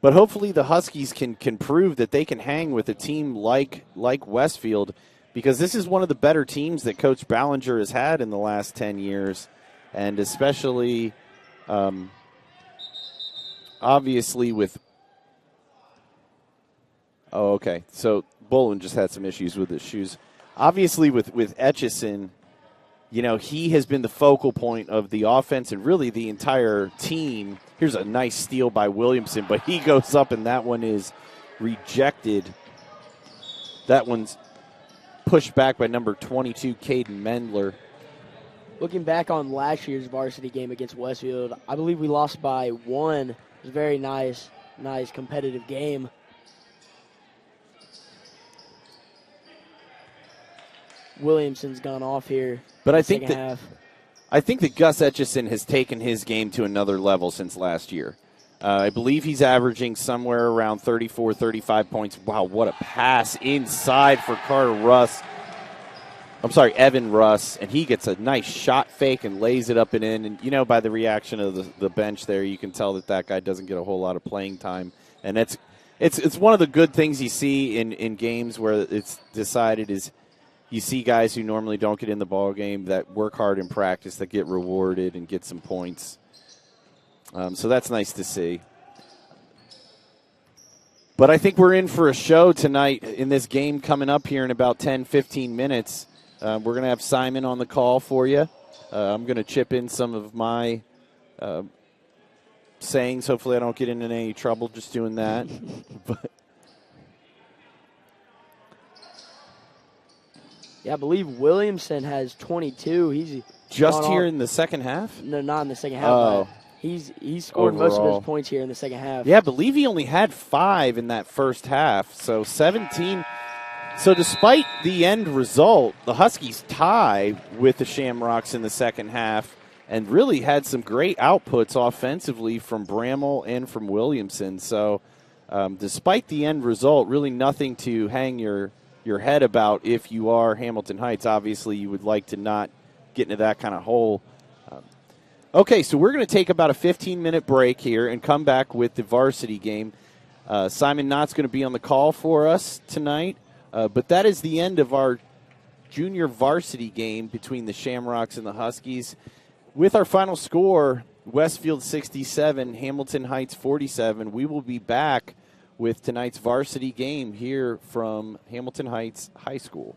But hopefully the Huskies can prove that they can hang with a team like Westfield, because this is one of the better teams that Coach Ballinger has had in the last 10 years. And especially... obviously with – oh, okay. So Bolin just had some issues with his shoes. Obviously with Etchison, you know, he has been the focal point of the offense and really the entire team. Here's a nice steal by Williamson, but he goes up and that one is rejected. That one's pushed back by number 22, Caden Mendler. Looking back on last year's varsity game against Westfield, I believe we lost by 1. It was a very nice competitive game. Williamson's gone off here. But I think that Gus Etchison has taken his game to another level since last year. I believe he's averaging somewhere around 34, 35 points. Wow, what a pass inside for Evan Russ, and he gets a nice shot fake and lays it up and in. And, you know, by the reaction of the bench there, you can tell that guy doesn't get a whole lot of playing time. And it's one of the good things you see in games where it's decided is you see guys who normally don't get in the ball game that work hard in practice, that get rewarded and get some points. So that's nice to see. But I think we're in for a show tonight in this game coming up here in about 10, 15 minutes. We're going to have Simon on the call for you. I'm going to chip in some of my sayings. Hopefully I don't get into any trouble just doing that. But yeah, I believe Williamson has 22. He's just here in the second half? No, not in the second half. Oh. He's scored most of Overall. his points here in the second half. Yeah, I believe he only had 5 in that first half, so 17. So despite the end result, the Huskies tie with the Shamrocks in the second half and really had some great outputs offensively from Bramall and from Williamson. So despite the end result, really nothing to hang your head about if you are Hamilton Heights. Obviously, you would like to not get into that kind of hole. Okay, so we're going to take about a 15-minute break here and come back with the varsity game. Simon Knott's going to be on the call for us tonight, but that is the end of our junior varsity game between the Shamrocks and the Huskies. With our final score, Westfield 67, Hamilton Heights 47, we will be back with tonight's varsity game here from Hamilton Heights High School.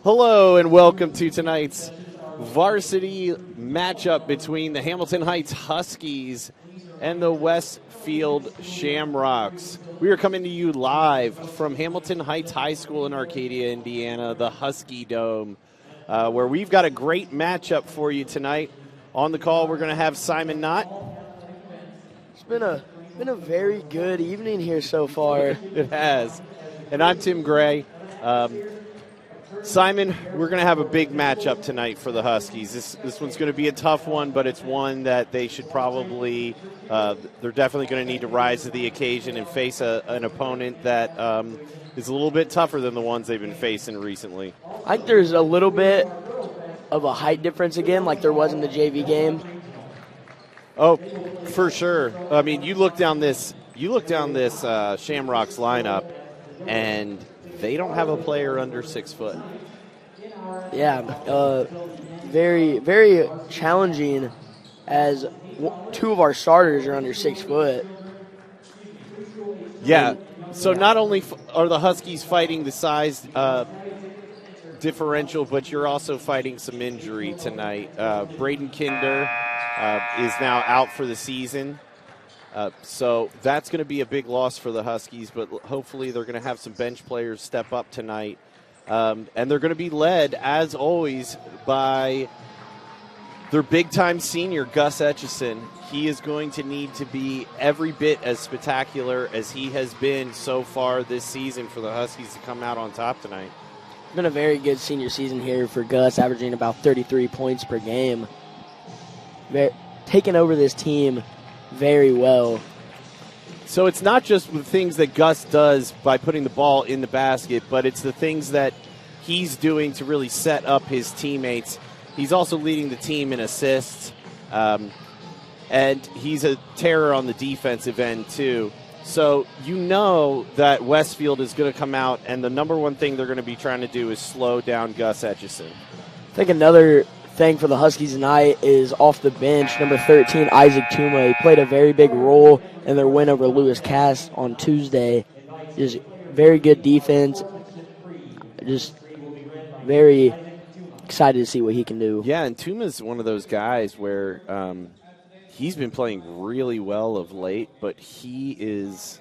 Hello and welcome to tonight's varsity matchup between the Hamilton Heights Huskies and the Westfield Shamrocks. We are coming to you live from Hamilton Heights High School in Arcadia, Indiana, the Husky Dome, where we've got a great matchup for you tonight. On the call, we're going to have Simon Knott. It's been a very good evening here so far. It has. And I'm Tim Gray. Simon, we're going to have a big matchup tonight for the Huskies. This one's going to be a tough one, but it's one that they should probably they're definitely going to need to rise to the occasion and face an opponent that is a little bit tougher than the ones they've been facing recently. I think there's a little bit of a height difference again, like there was in the JV game. Oh, for sure. I mean, you look down this Shamrocks lineup, and they don't have a player under 6 foot. Yeah, very, very challenging as two of our starters are under 6 foot. Yeah, so not only are the Huskies fighting the size differential, but you're also fighting some injury tonight. Braden Kinder is now out for the season. So that's going to be a big loss for the Huskies, but hopefully they're going to have some bench players step up tonight. And they're going to be led, as always, by their big-time senior, Gus Etchison. He is going to need to be every bit as spectacular as he has been so far this season for the Huskies to come out on top tonight. It's been a very good senior season here for Gus, averaging about 33 points per game. Taking over this team very well. So it's not just the things that Gus does by putting the ball in the basket, but it's the things that he's doing to really set up his teammates. He's also leading the team in assists, and he's a terror on the defensive end too. So you know that Westfield is going to come out, and the number one thing they're going to be trying to do is slow down Gus Etchison. I think another thing for the Huskies tonight is off the bench, number 13, Isaac Tuma. He played a very big role in their win over Lewis Cass on Tuesday. Just very good defense. Just very excited to see what he can do. Yeah, and Tuma's one of those guys where he's been playing really well of late, but he's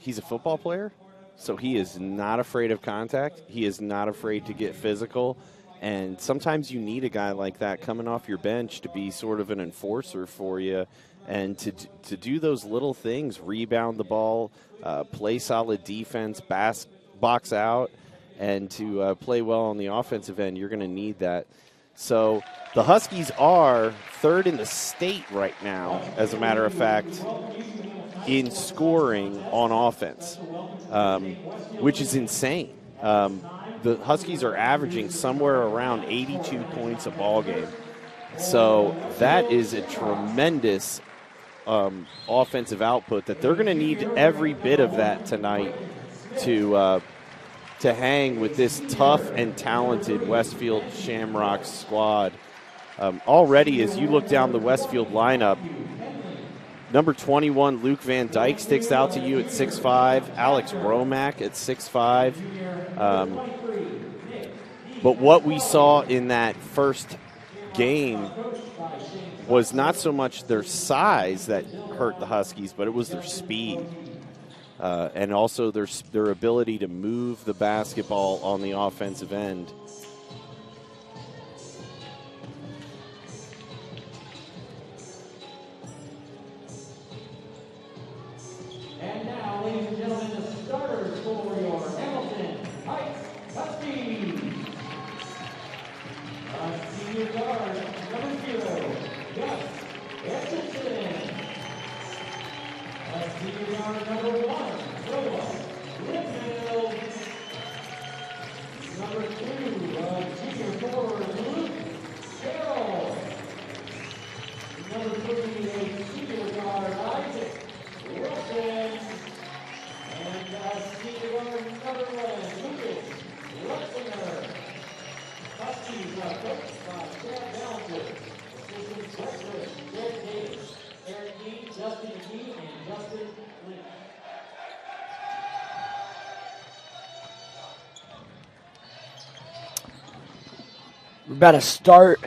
a football player, so he is not afraid of contact. He is not afraid to get physical. And sometimes you need a guy like that coming off your bench to be sort of an enforcer for you and to do those little things, rebound the ball, play solid defense, box out, and to play well on the offensive end. You're going to need that. So the Huskies are third in the state right now, as a matter of fact, in scoring on offense, which is insane. The Huskies are averaging somewhere around 82 points a ball game. So that is a tremendous offensive output that they're going to need every bit of that tonight to hang with this tough and talented Westfield Shamrocks squad. Already, as you look down the Westfield lineup, number 21, Luke Van Dyke, sticks out to you at 6'5", Alex Romack at 6'5". But what we saw in that first game was not so much their size that hurt the Huskies, but it was their speed. And also their ability to move the basketball on the offensive end. And now, ladies and gentlemen, the starters for your Hamilton Heights Huskies. Senior guard, number 0, Gus Etchison. Senior guard, number 1, Noah Whitfield. Number 2, We're about to start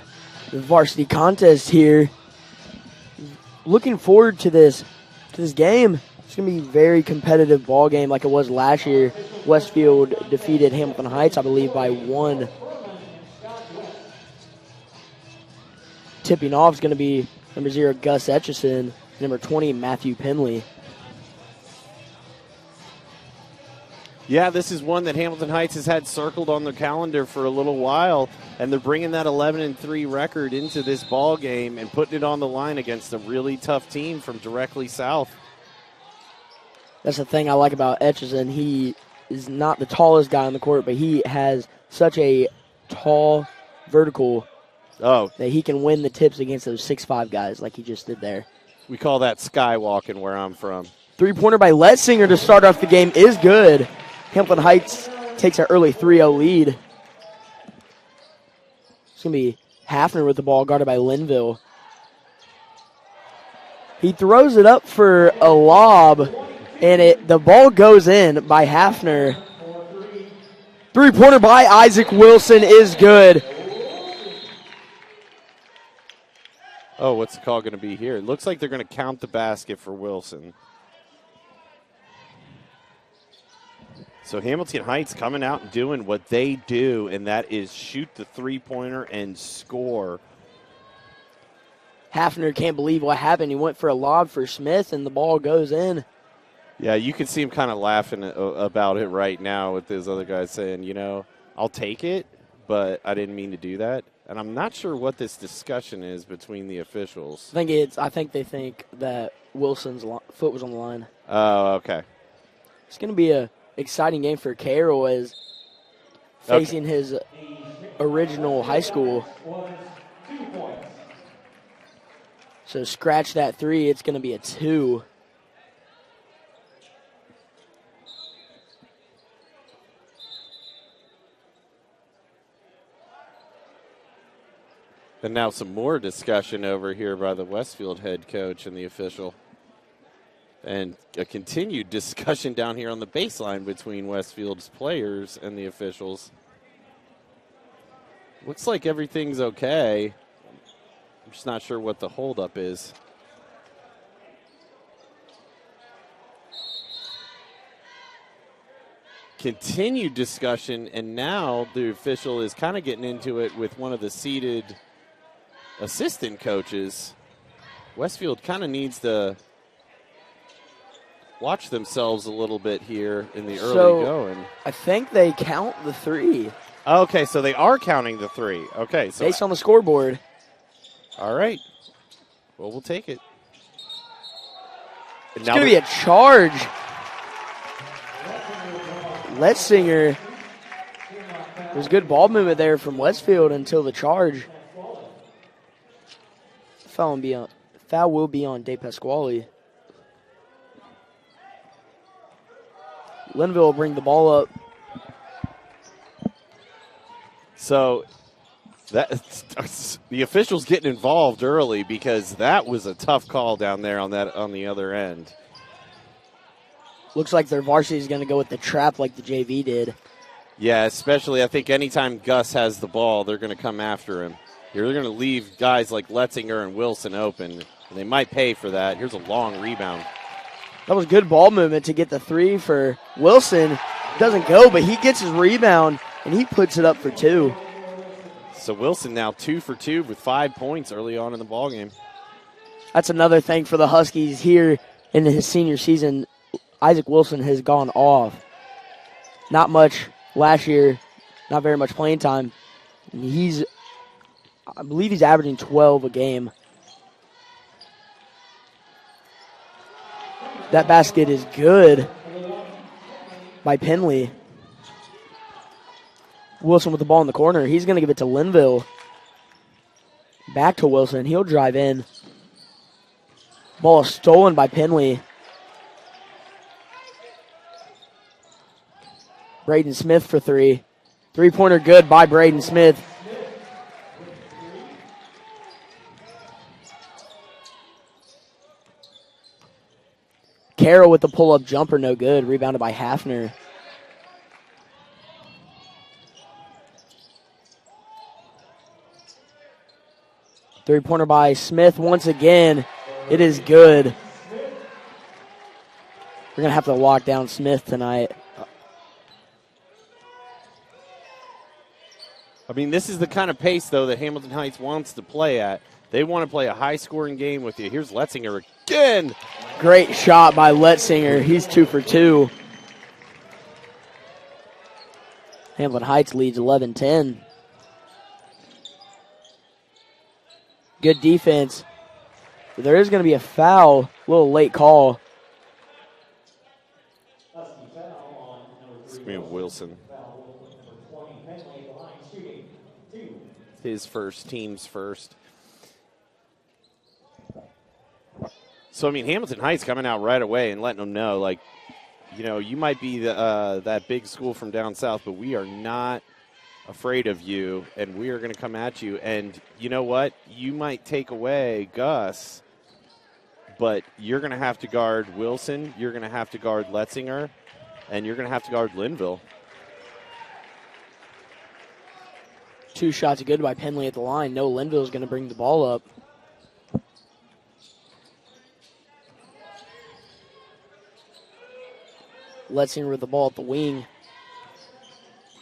the varsity contest here. Looking forward to this game. It's going to be a very competitive ball game like it was last year. Westfield defeated Hamilton Heights, I believe, by 1. Tipping off is going to be number 0, Gus Etchison, number 20, Matthew Penley. Yeah, this is one that Hamilton Heights has had circled on their calendar for a little while, and they're bringing that 11-3 record into this ball game and putting it on the line against a really tough team from directly south. That's the thing I like about Etchison. He is not the tallest guy on the court, but he has such a tall vertical that he can win the tips against those 6'5" guys like he just did there. We call that skywalking where I'm from. Three-pointer by Letzinger to start off the game is good. Hamilton Heights takes an early 3-0 lead. It's going to be Hafner with the ball, guarded by Linville. He throws it up for a lob, and the ball goes in by Hafner. Three-pointer by Isaac Wilson is good. Oh, what's the call going to be here? It looks like they're going to count the basket for Wilson. So Hamilton Heights coming out and doing what they do, and that is shoot the three-pointer and score. Hafner can't believe what happened. He went for a lob for Smith, and the ball goes in. Yeah, you can see him kind of laughing about it right now with those other guys saying, you know, I'll take it, but I didn't mean to do that. And I'm not sure what this discussion is between the officials. I think they think that Wilson's foot was on the line. Oh, okay. It's going to be a exciting game for Carroll as facing his original high school. So scratch that 3. It's going to be a 2. And now some more discussion over here by the Westfield head coach and the official. And a continued discussion down here on the baseline between Westfield's players and the officials. Looks like everything's okay. I'm just not sure what the holdup is. Continued discussion, and now the official is kind of getting into it with one of the seated assistant coaches. Westfield kind of needs to watch themselves a little bit here in the early going. I think they count the 3. Okay, so they are counting the 3. Okay, so based on the scoreboard. All right. Well, we'll take it. It's going to be a charge. Letzinger. There's good ball movement there from Westfield until the charge. Foul will be on De Pasquale. Linville will bring the ball up. So the officials getting involved early because that was a tough call down there on the other end. Looks like their varsity is going to go with the trap like the JV did. Yeah, especially I think anytime Gus has the ball, they're going to come after him. They're going to leave guys like Letzinger and Wilson open, and they might pay for that. Here's a long rebound. That was good ball movement to get the 3 for Wilson. Doesn't go, but he gets his rebound, and he puts it up for 2. So Wilson now 2 for 2 with 5 points early on in the ballgame. That's another thing for the Huskies here in his senior season. Isaac Wilson has gone off. Not much last year, not very much playing time. I believe he's averaging 12 a game. That basket is good by Penley. Wilson with the ball in the corner. He's going to give it to Linville. Back to Wilson. He'll drive in. Ball is stolen by Penley. Braden Smith for 3. Three-pointer good by Braden Smith. Carroll with the pull-up jumper, no good. Rebounded by Hafner. Three-pointer by Smith once again. It is good. We're going to have to lock down Smith tonight. I mean, this is the kind of pace, though, that Hamilton Heights wants to play at. They want to play a high-scoring game with you. Here's Letzinger again. Great shot by Letzinger. He's 2 for 2. Hamilton Heights leads 11-10. Good defense. There is going to be a foul. A little late call. It's going to be Wilson. His first, team's first. So, I mean, Hamilton Heights coming out right away and letting them know, like, you know, you might be that big school from down south, but we are not afraid of you, and we are going to come at you. And you know what? You might take away Gus, but you're going to have to guard Wilson, you're going to have to guard Letzinger, and you're going to have to guard Linville. 2 shots good by Penley at the line. No, Linville's going to bring the ball up. Letzinger with the ball at the wing.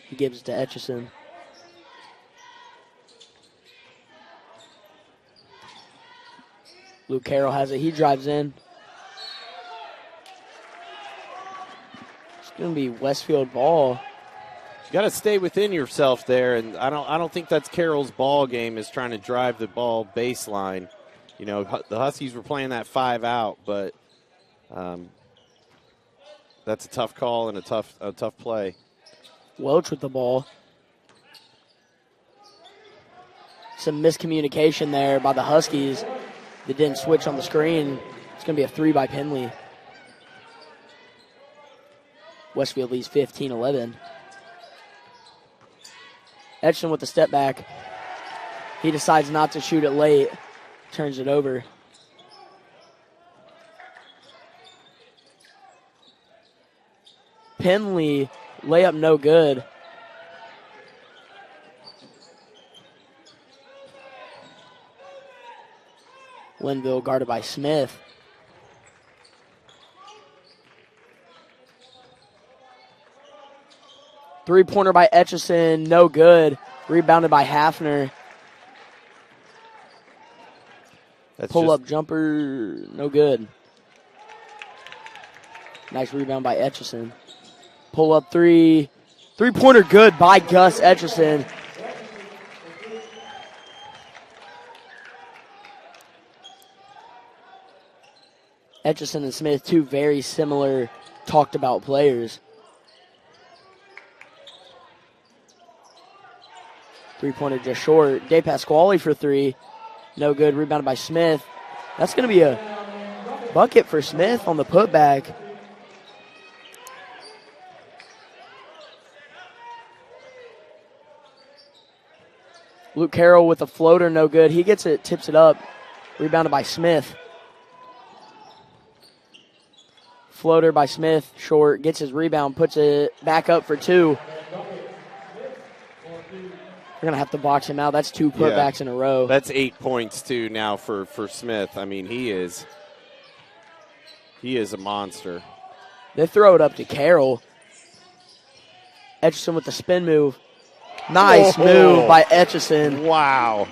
He gives it to Etchison. Luke Carroll has it. He drives in. It's going to be Westfield ball. You got to stay within yourself there, and I don't think that's Carroll's ball game, is trying to drive the ball baseline. You know, the Huskies were playing that 5 out, but that's a tough call and a tough play. Welch with the ball. Some miscommunication there by the Huskies. They didn't switch on the screen. It's going to be a 3 by Penley. Westfield leads 15-11. Etchison with the step back. He decides not to shoot it late. Turns it over. Penley, layup no good. Linville guarded by Smith. Three-pointer by Etchison, no good. Rebounded by Hafner. Pull-up jumper, no good. Nice rebound by Etchison. Pull-up three. Three-pointer good by Gus Etchison. Etchison and Smith, two very similar, talked-about players. Three-pointer just short. De Pasquale for 3. No good. Rebounded by Smith. That's going to be a bucket for Smith on the putback. Luke Carroll with a floater, no good. He gets it, tips it up. Rebounded by Smith. Floater by Smith, short. Gets his rebound, puts it back up for 2. We're going to have to box him out. That's 2 putbacks in a row. That's 8 points, too, now for Smith. I mean, he is a monster. They throw it up to Carroll. Etchison with the spin move. Nice move by Etchison. Wow.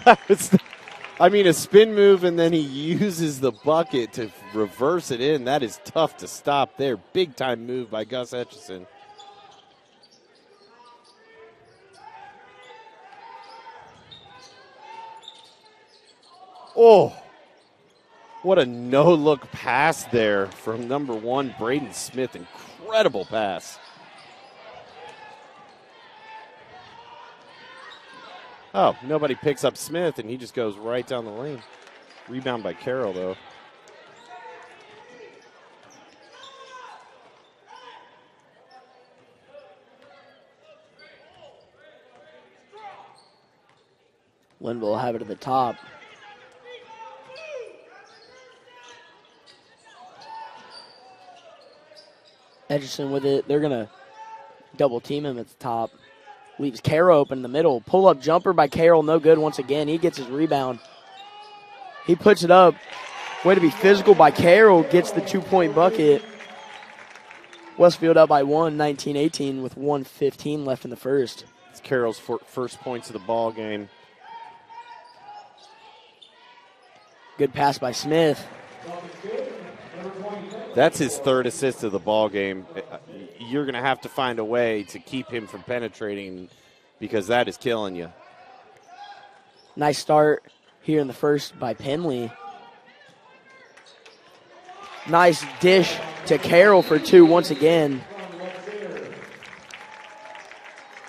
I mean, a spin move, and then he uses the bucket to reverse it in. That is tough to stop there. Big-time move by Gus Etchison. Oh, what a no-look pass there from number 1, Braden Smith. Incredible pass. Oh, nobody picks up Smith, and he just goes right down the lane. Rebound by Carroll, though. Linville will have it at the top. Etchison with it. They're going to double team him at the top. Leaves Carroll open in the middle. Pull-up jumper by Carroll, no good once again. He gets his rebound. He puts it up. Way to be physical by Carroll. Gets the 2-point bucket. Westfield up by 1, 19-18 with 1:15 left in the first. It's Carroll's first points of the ball game. Good pass by Smith. That's his third assist of the ball game. You're going to have to find a way to keep him from penetrating because that is killing you. Nice start here in the first by Penley. Nice dish to Carroll for 2 once again.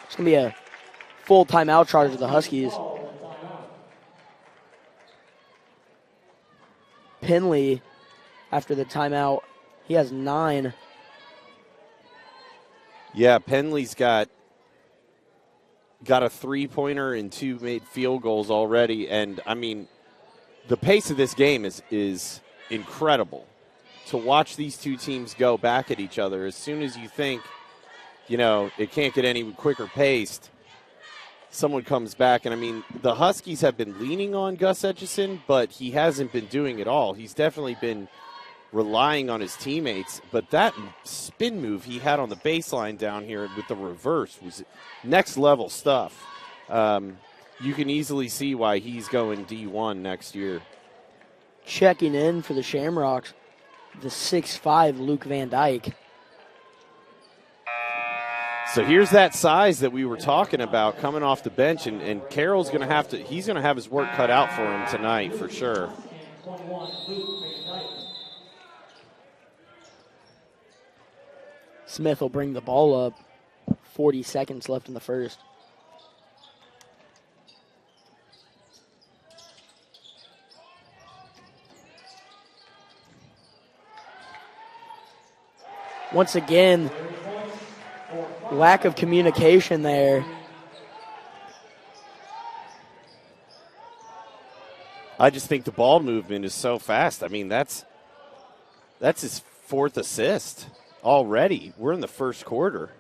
It's going to be a full timeout charge of the Huskies. Penley, after the timeout, he has 9. Yeah, Penley's got a 3-pointer and 2 made field goals already. And, I mean, the pace of this game is incredible. To watch these two teams go back at each other, as soon as you think, it can't get any quicker paced, someone comes back. And, I mean, the Huskies have been leaning on Gus Etchison, but he hasn't been doing it all. He's definitely been relying on his teammates. But that spin move he had on the baseline down here with the reverse was next-level stuff. You can easily see why he's going D1 next year. Checking in for the Shamrocks, the 6'5" Luke Van Dyke. So here's that size that we were talking about coming off the bench, and Carroll's going to have his work cut out for him tonight for sure. Smith will bring the ball up. 40 seconds left in the first. Once again, lack of communication there. I just think the ball movement is so fast. I mean, that's his 4th assist already. We're in the first quarter.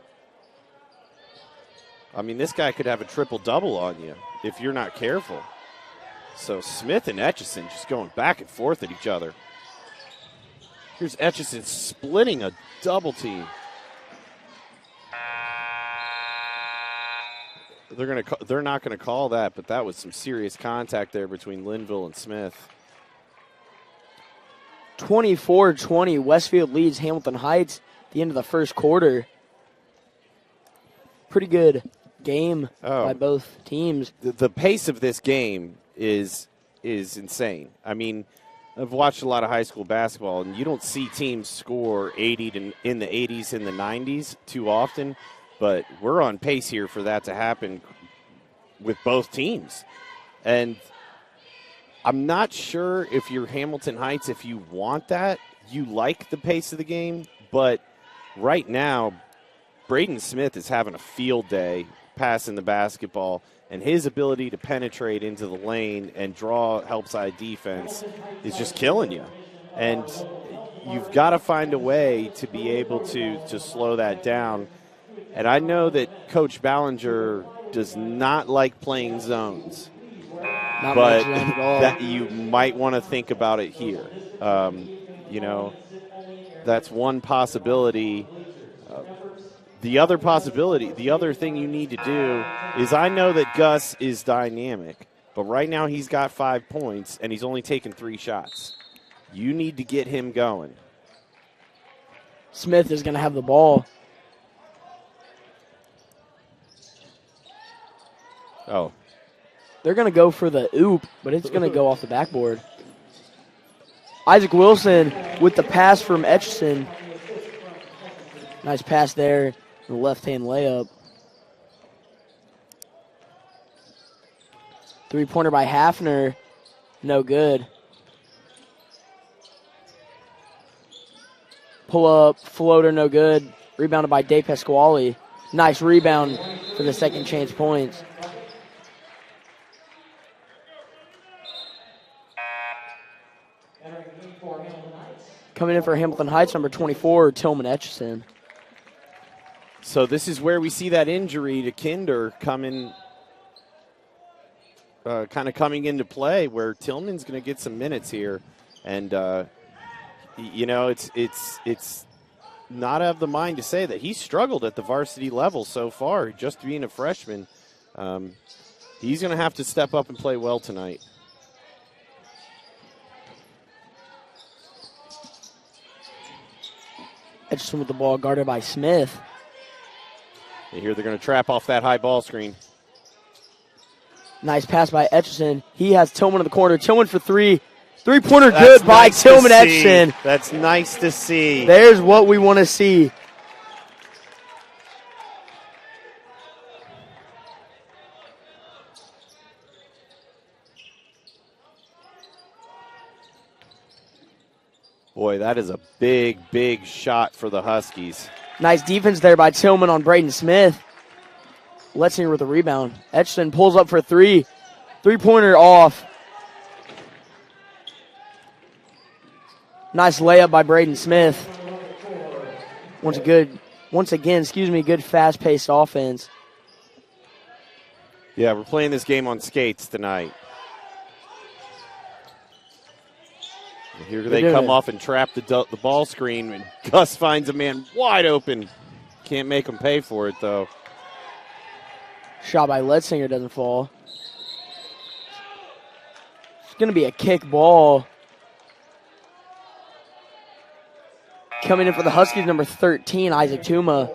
I mean, this guy could have a triple-double on you if you're not careful. So Smith and Etchison just going back and forth at each other. Here's Etchison splitting a double team. They're not gonna call that, but that was some serious contact there between Linville and Smith. 24-20, Westfield leads Hamilton Heights at the end of the first quarter. Pretty good game by both teams. The pace of this game is insane. I mean, I've watched a lot of high school basketball, and you don't see teams score 80 in the 80s and the 90s too often, but we're on pace here for that to happen with both teams. And I'm not sure if you're Hamilton Heights, if you want that. You like the pace of the game, but right now, Braden Smith is having a field day passing the basketball, and his ability to penetrate into the lane and draw help side defense is just killing you. And you've got to find a way to be able to slow that down. And I know that Coach Ballinger does not like playing zones. But that you might want to think about it here. That's one possibility. The other thing you need to do is, I know that Gus is dynamic, but right now he's got 5 points and he's only taken 3 shots. You need to get him going. Smith is going to have the ball. Oh. They're going to go for the oop, but it's going to go off the backboard. Isaac Wilson with the pass from Etchison. Nice pass there. The left-hand layup. 3-pointer by Hafner. No good. Pull-up, floater, no good. Rebounded by De Pasquale. Nice rebound for the second chance points. Coming in for Hamilton Heights, number 24, Tillman Etchison. So this is where we see that injury to Kinder coming, kind of coming into play, where Tillman's going to get some minutes here, and you know it's not out of the mind to say that he struggled at the varsity level so far, just being a freshman. He's going to have to step up and play well tonight. Edgerton with the ball, guarded by Smith. And here they're going to trap off that high ball screen. Nice pass by Etchison. He has Tillman in the corner. Tillman for three. Three-pointer good by Tillman Etchison. That's nice to see. There's what we want to see. Boy, that is a big, big shot for the Huskies. Nice defense there by Tillman on Braden Smith. Letzinger with the rebound. Etchison pulls up for three. Three-pointer off. Nice layup by Braden Smith. Once again, good fast-paced offense. Yeah, we're playing this game on skates tonight. And here they come off and trap the ball screen, and Gus finds a man wide open. Can't make him pay for it, though. Shot by Letzinger doesn't fall. It's going to be a kick ball. Coming in for the Huskies, number 13, Isaac Tuma.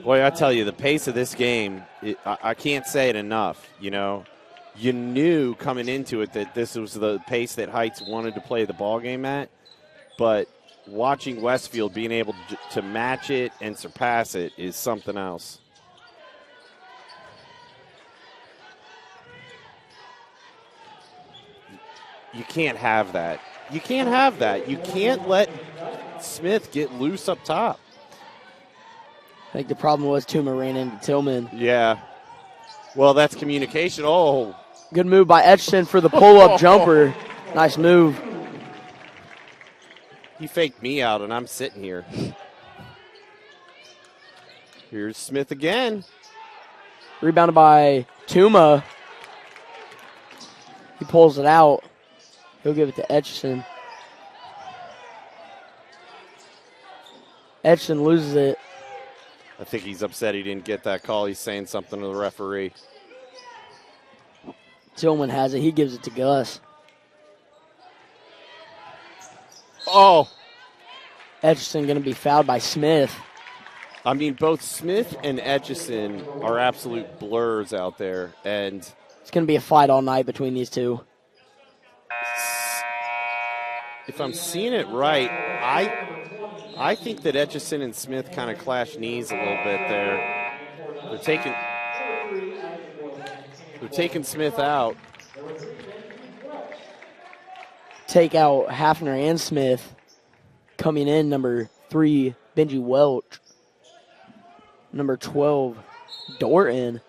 Boy, I tell you, the pace of this game, I can't say it enough, you know. You knew coming into it that this was the pace that Heights wanted to play the ball game at, but watching Westfield being able to match it and surpass it is something else. You can't have that. You can't have that. You can't let Smith get loose up top. I think the problem was Tuma ran into Tillman. Yeah. Well, that's communication. Oh. Good move by Etchison for the pull-up jumper. Nice move. He faked me out, and I'm sitting here. Here's Smith again. Rebounded by Tuma. He pulls it out. He'll give it to Etchison. Etchison loses it. I think he's upset he didn't get that call. He's saying something to the referee. Tillman has it. He gives it to Gus. Oh. Etchison going to be fouled by Smith. I mean, both Smith and Etchison are absolute blurs out there. And it's going to be a fight all night between these two. If I'm seeing it right, I think that Etchison and Smith kind of clash knees a little bit there. They're taking Smith out. Take out Hafner and Smith. Coming in, number 3, Benji Welch. Number 12, Dorton.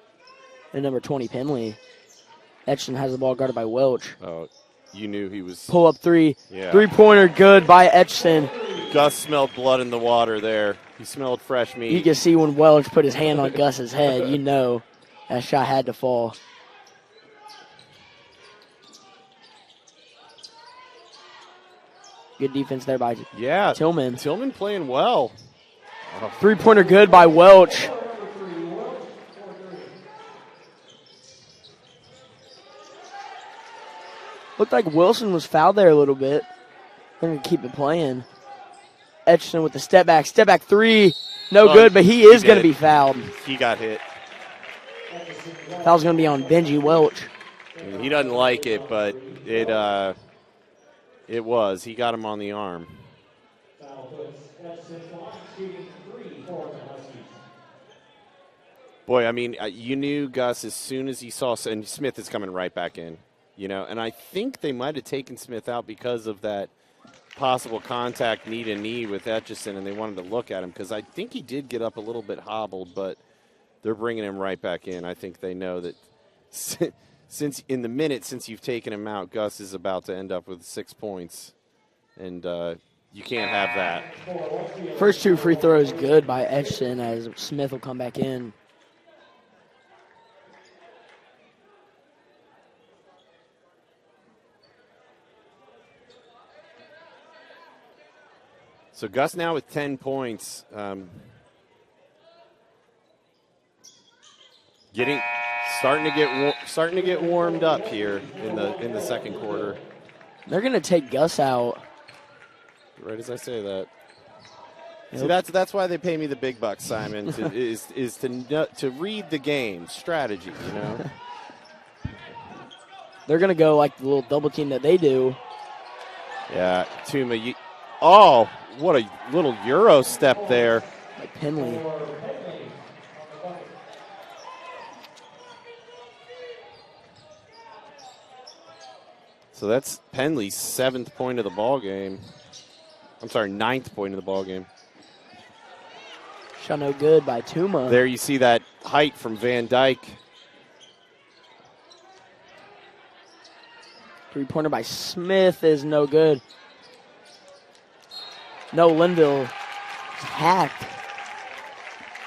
And number 20, Penley. Etchison has the ball guarded by Welch. Oh, you knew he was. Pull up three. Yeah. Three-pointer good by Etchison. Gus smelled blood in the water there. He smelled fresh meat. You can see when Welch put his hand on Gus's head, you know that shot had to fall. Good defense there by Tillman. Tillman playing well. Three-pointer good by Welch. Looked like Wilson was fouled there a little bit. They're going to keep it playing. Etchison with the step back three. No good, but he is going to be fouled. He got hit. Foul's going to be on Benji Welch. He doesn't like it, but it was. He got him on the arm. Boy, I mean, you knew Gus as soon as he saw, and Smith is coming right back in, you know, and I think they might have taken Smith out because of that possible contact knee to knee with Etchison, and they wanted to look at him because I think he did get up a little bit hobbled, but they're bringing him right back in. I think they know that since you've taken him out, Gus is about to end up with 6 points, and You can't have that. First 2 free throws good by Etchison as Smith will come back in. So Gus now with 10 points. Starting to get warmed up here in the second quarter. They're going to take Gus out. Right as I say that. Yep. See, that's why they pay me the big bucks, Simon, to read the game strategy. You know. They're going to go like the little double team that they do. Yeah, Tuma. Oh, what a little Euro step there. Like Penley. So that's Penley's 7th point of the ball game. I'm sorry, 9th point of the ball game. Shot no good by Tuma. There you see that height from Van Dyke. 3-pointer by Smith is no good. No, Linville is hacked.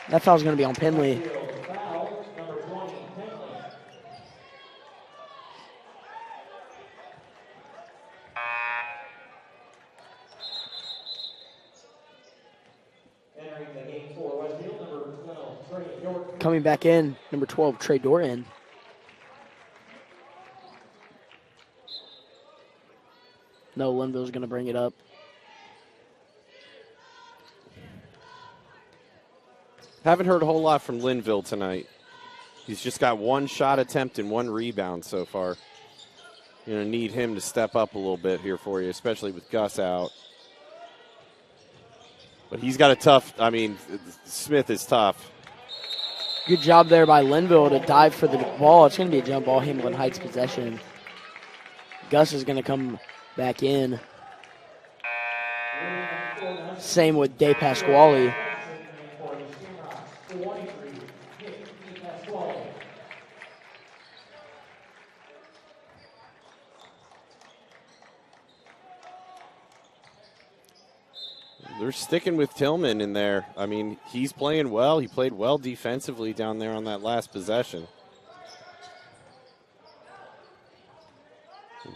That foul's going to be on Penley. Coming back in, number 12, Trey Doran. No, Linville's going to bring it up. Haven't heard a whole lot from Linville tonight. He's just got 1 shot attempt and 1 rebound so far. You're going to need him to step up a little bit here for you, especially with Gus out. But he's got a tough, Smith is tough. Good job there by Linville to dive for the ball. It's going to be a jump ball, Hamilton Heights possession. Gus is going to come back in. Same with De Pasquale. They're sticking with Tillman in there. I mean, he's playing well. He played well defensively down there on that last possession.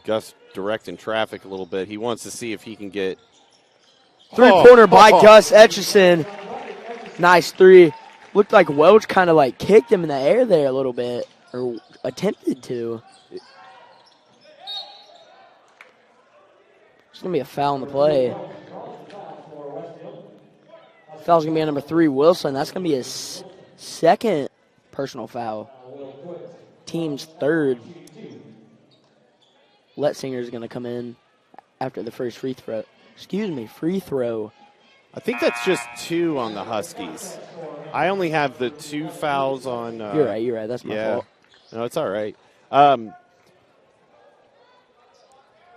Gus directing traffic a little bit. He wants to see if he can get... 3-pointer by Gus Etchison. Nice 3. Looked like Welch kind of like kicked him in the air there a little bit, or attempted to. It's going to be a foul on the play. Foul's going to be on number 3, Wilson. That's going to be his 2nd personal foul. Team's 3rd. Letzinger's going to come in after the first free throw. Free throw. I think that's just 2 on the Huskies. I only have the 2 fouls on... You're right. That's my fault. No, it's all right.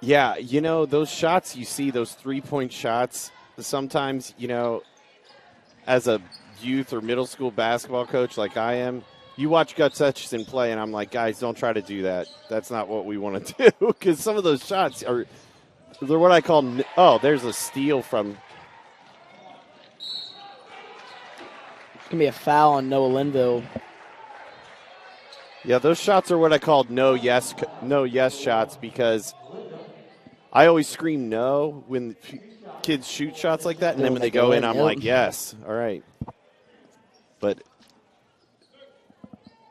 Yeah, those shots you see, those 3-point shots, sometimes, as a youth or middle school basketball coach like I am, you watch Gus Etchison play, and I'm like, guys, don't try to do that. That's not what we want to do, because some of those shots they're what I call, there's a steal from. It's going to be a foul on Noah Linville. Yeah, those shots are what I call no yes shots, because I always scream no when kids shoot shots like that, and then when they go in, I'm like, yes, all right. But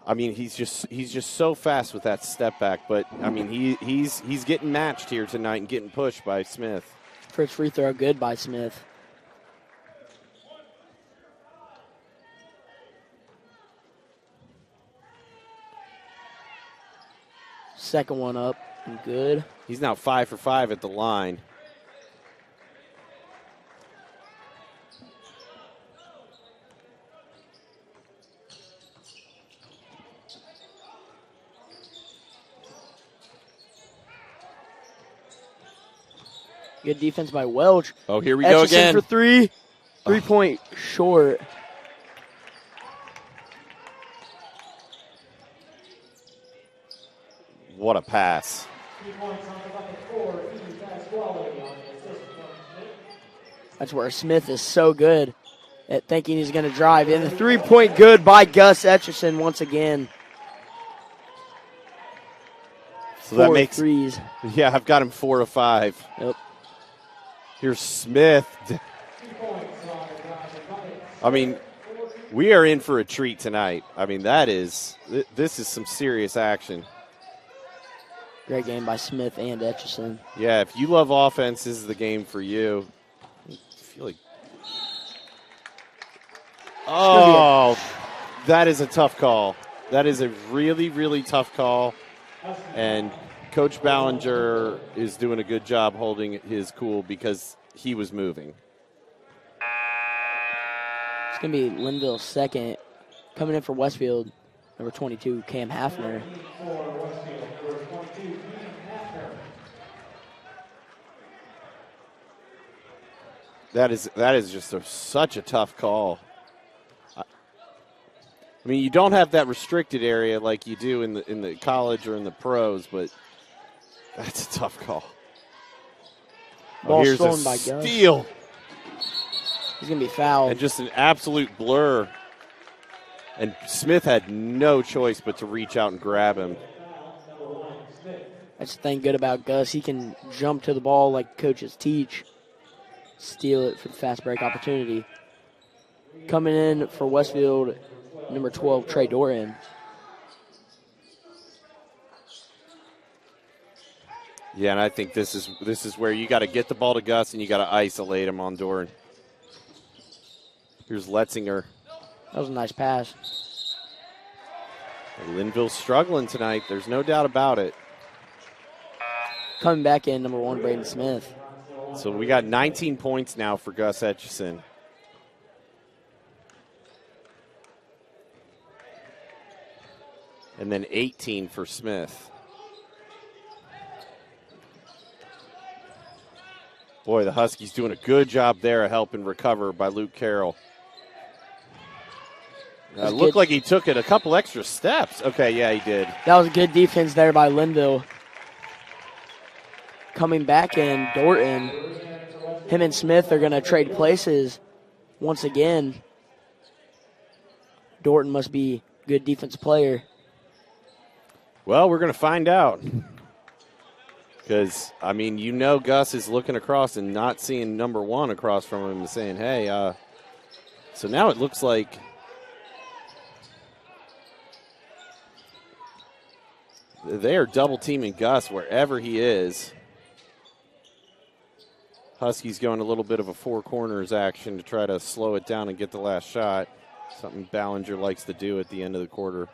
I mean, he's just so fast with that step back. But I mean, he's getting matched here tonight and getting pushed by Smith. First free throw good by Smith. Second one up and good. He's now 5 for 5 at the line. Good defense by Welch. Oh, here we go again. For 3. 3-point short. What a pass. That's where Smith is so good at thinking he's going to drive in. The three-point good by Gus Etchison once again. So that 4 makes threes. Yeah, I've got him 4 of 5. Yep. Here's Smith. I mean, we are in for a treat tonight. I mean, this is some serious action. Great game by Smith and Etchison. Yeah, if you love offense, this is the game for you. I feel like, that is a tough call. That is a really, really tough call. And Coach Ballinger is doing a good job holding his cool because he was moving. It's going to be Linville's second. Coming in for Westfield, number 22, Cam Hafner. That is just such a tough call. I mean, you don't have that restricted area like you do in the college or in the pros, but that's a tough call. Ball here's stolen a by Gus. steal. He's going to be fouled. And just an absolute blur. And Smith had no choice but to reach out and grab him. That's the thing good about Gus. He can jump to the ball like coaches teach. Steal it for the fast break opportunity. Coming in for Westfield, number 12, Trey Doran. Yeah, and I think this is where you got to get the ball to Gus and you got to isolate him on Doran. Here's Letzinger. That was a nice pass. Linville's struggling tonight. There's no doubt about it. Coming back in, number 1, Braden Smith. So we got 19 points now for Gus Etchison. And then 18 for Smith. Boy, the Huskies doing a good job there of helping recover by Luke Carroll. Looked like he took it a couple extra steps. Okay, yeah, he did. That was a good defense there by Linville. Coming back in, Dorton. Him and Smith are going to trade places once again. Dorton must be a good defense player. Well, we're going to find out. Because, I mean, Gus is looking across and not seeing number 1 across from him and saying, hey, so now it looks like they are double teaming Gus wherever he is. Huskies going a little bit of a 4 corners action to try to slow it down and get the last shot. Something Ballinger likes to do at the end of the quarter.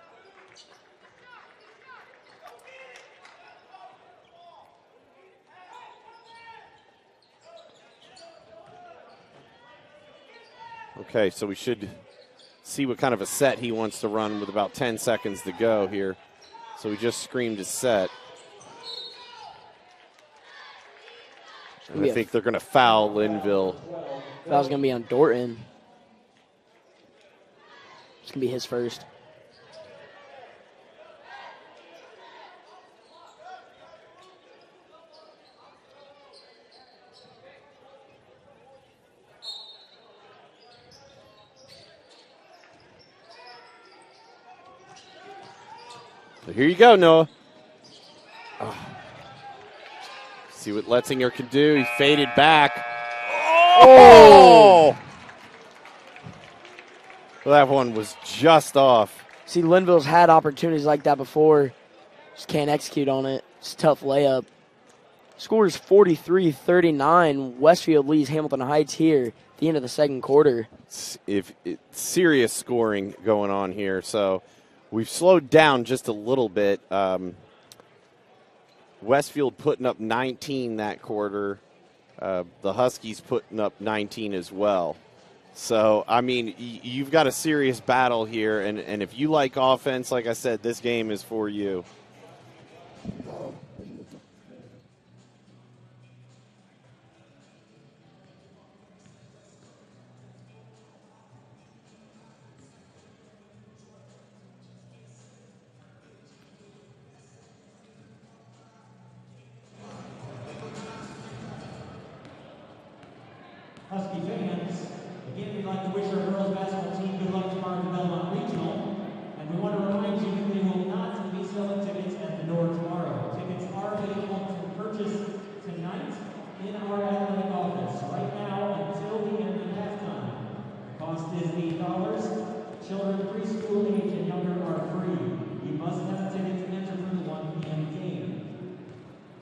Okay, so we should see what kind of a set he wants to run with about 10 seconds to go here. So we just screamed his set. And I think they're going to foul Linville. Foul's going to be on Dorton. It's going to be his first. So here you go, Noah. Oh. See what Letzinger can do. He faded back. Oh! Well, that one was just off. See, Linville's had opportunities like that before. Just can't execute on it. It's a tough layup. Score is 43-39. Westfield leads Hamilton Heights here at the end of the second quarter. Serious scoring going on here. So we've slowed down just a little bit. Westfield putting up 19 that quarter. The Huskies putting up 19 as well. So, I mean, you've got a serious battle here. And if you like offense, like I said, this game is for you. Husky children preschool age and younger are free. You must have a ticket to enter for the 1 p.m. game.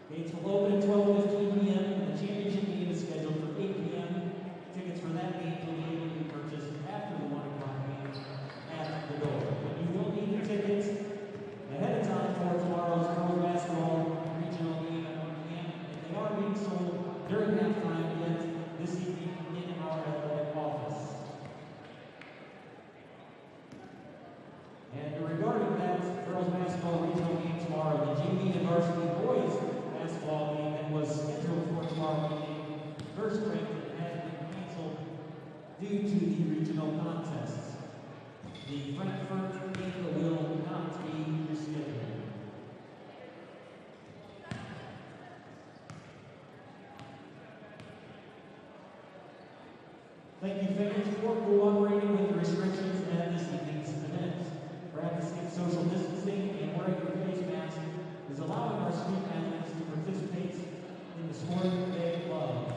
Gates will open at 12:15 p.m. and the championship game is scheduled for 8 p.m. Tickets for that game will be able to be purchased after the 1 o'clock game at the door. But you will need your tickets ahead of time for tomorrow's girls basketball regional game at 1 p.m. and they are being sold during halftime yet this evening in our athletic office. And regarding that girls basketball regional game tomorrow, the JV and varsity boys basketball game that was scheduled for tomorrow evening, first ranked has been canceled due to the regional contests. The Frankfurt game will not be rescheduled. Thank you, fans, for cooperating with the restrictions at this evening's event. Practicing social distancing and wearing your face mask is allowing our student athletes to participate in the sport they love.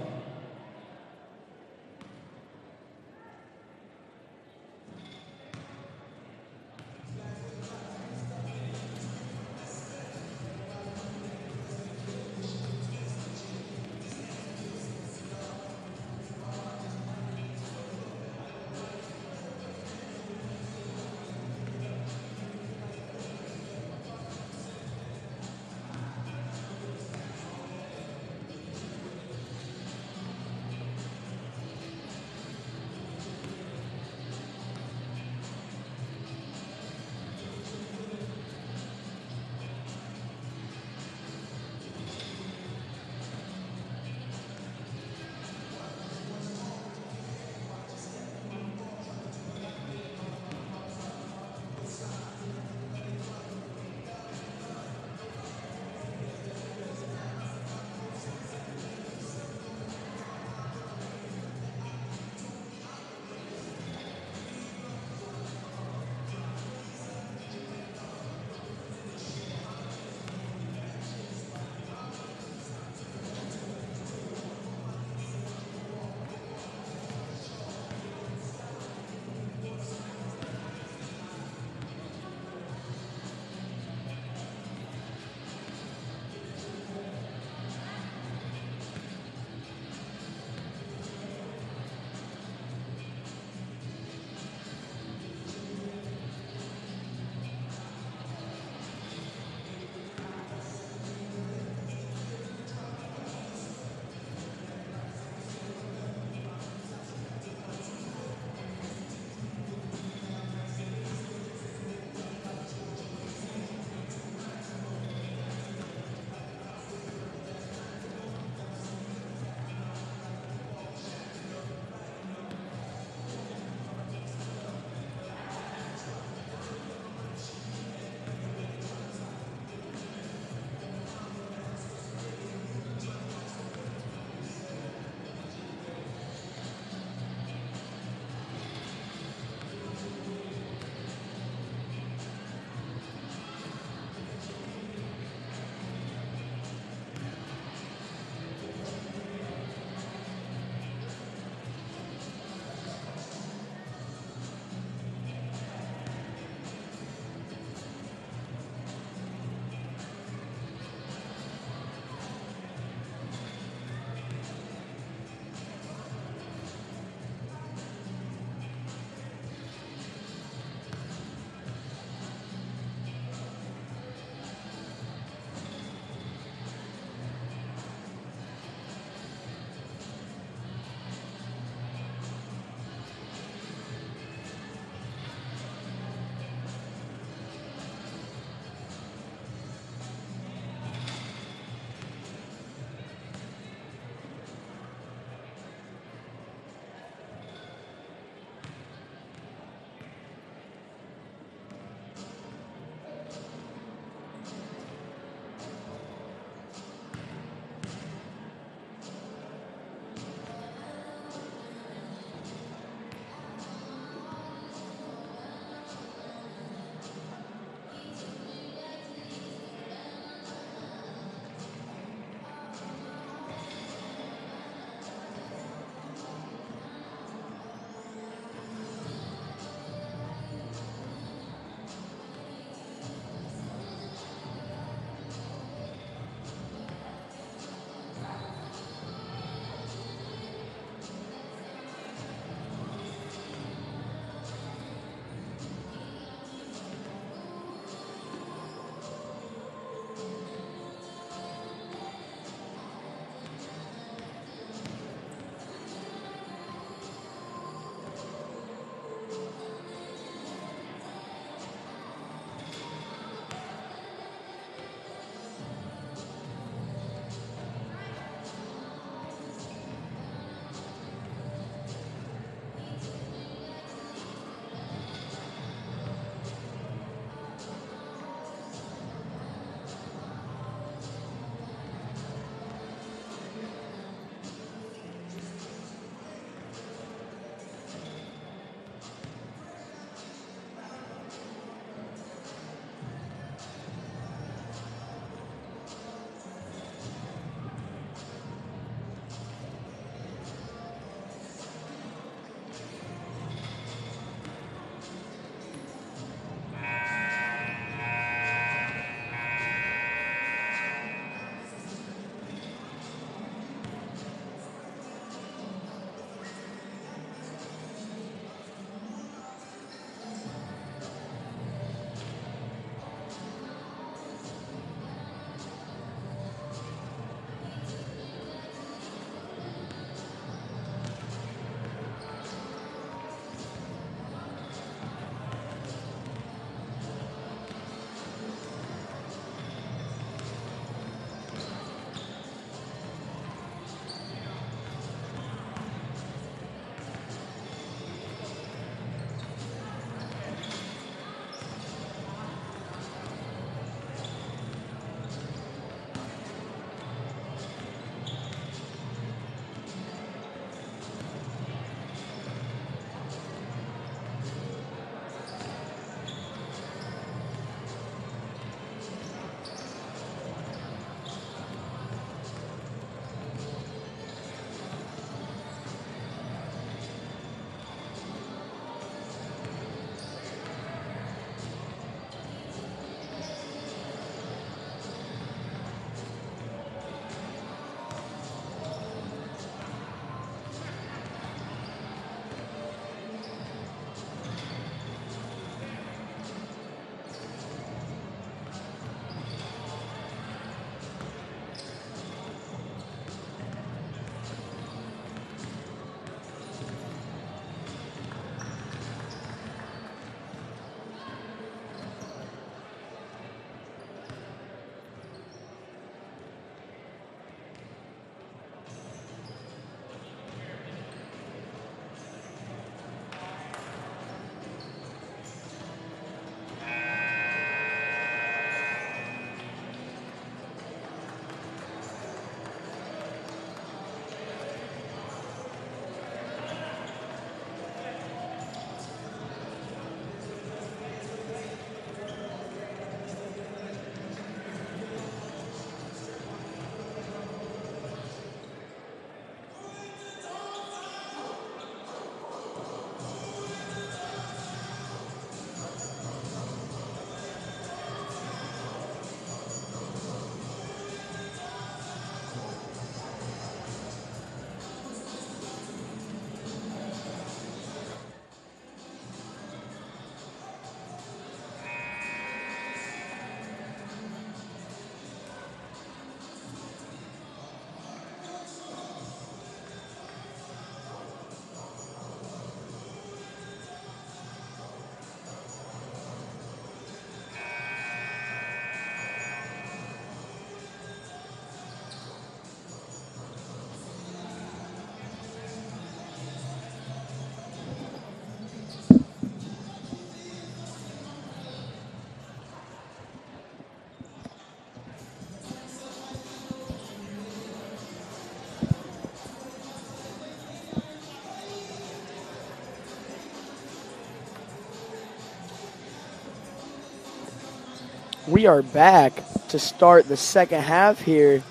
We are back to start the second half here.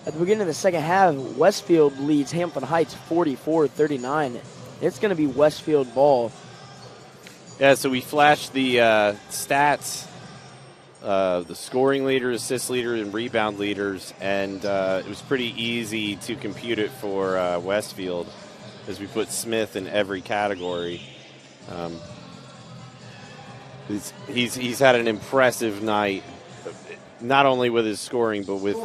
At the beginning of the second half, Westfield leads Hampton Heights 44-39. It's going to be Westfield ball. Yeah, so we flashed the stats, the scoring leader, assist leader, and rebound leaders, and it was pretty easy to compute it for Westfield as we put Smith in every category. He's had an impressive night, not only with his scoring, but with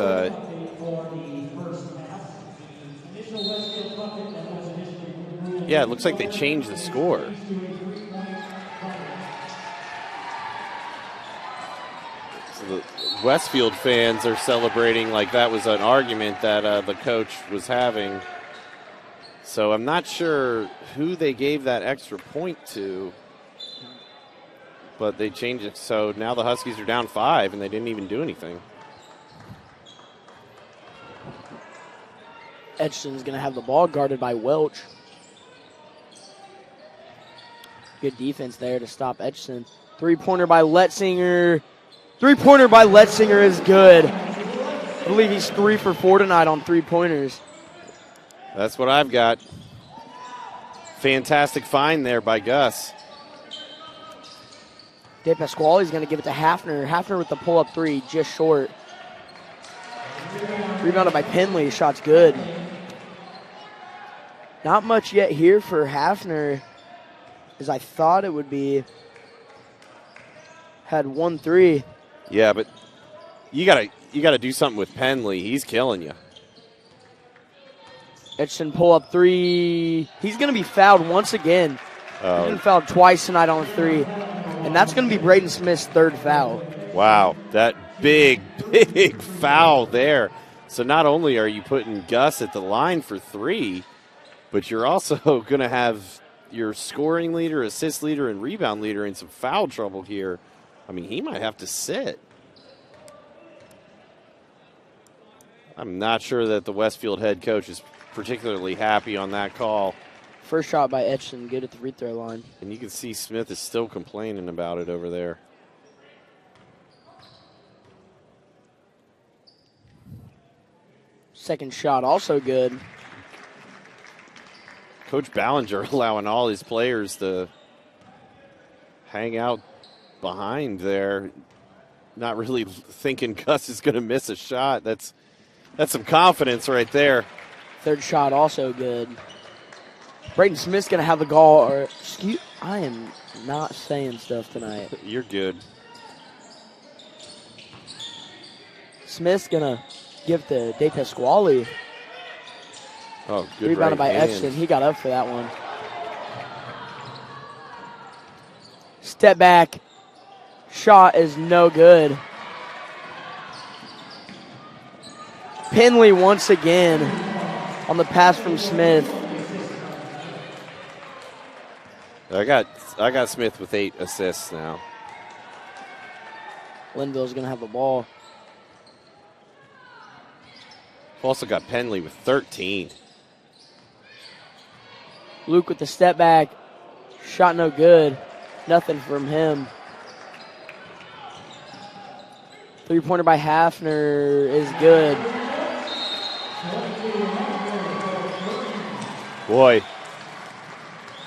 yeah, it looks like they changed the score. So the Westfield fans are celebrating like that was an argument that the coach was having. So I'm not sure who they gave that extra point to, but they changed it. So now the Huskies are down 5, and they didn't even do anything. Edgson's going to have the ball guarded by Welch. Good defense there to stop Edgson. Three-pointer by Letzinger. Three-pointer by Letzinger is good. I believe he's 3 for 4 tonight on three-pointers. That's what I've got. Fantastic find there by Gus. De Pasquale's going to give it to Hafner. Hafner with the pull-up three, just short. Rebounded by Penley. Shot's good. Not much yet here for Hafner, as I thought it would be. Had 1-3. Yeah, but you gotta do something with Penley. He's killing you. Edson pull-up three. He's going to be fouled once again. He's been fouled twice tonight on 3. And that's going to be Braden Smith's 3rd foul. Wow, that big foul there. So not only are you putting Gus at the line for 3, but you're also going to have your scoring leader, assist leader, and rebound leader in some foul trouble here. I mean, he might have to sit. I'm not sure that the Westfield head coach is particularly happy on that call. First shot by Edson, good at the free throw line. And you can see Smith is still complaining about it over there. Second shot also good. Coach Ballinger allowing all his players to hang out behind there, not really thinking Gus is going to miss a shot. That's some confidence right there. Third shot also good. Braden Smith's going to have the goal. I am not saying stuff tonight. You're good. Smith's going to give to De Pasquale. Oh, good. Rebounded by hand. Edson. He got up for that one. Step back. Shot is no good. Penley once again on the pass from Smith. I got Smith with 8 assists now. Linville's going to have the ball. We've also got Penley with 13. Luke with the step back. Shot no good. Nothing from him. Three-pointer by Hafner is good. Boy,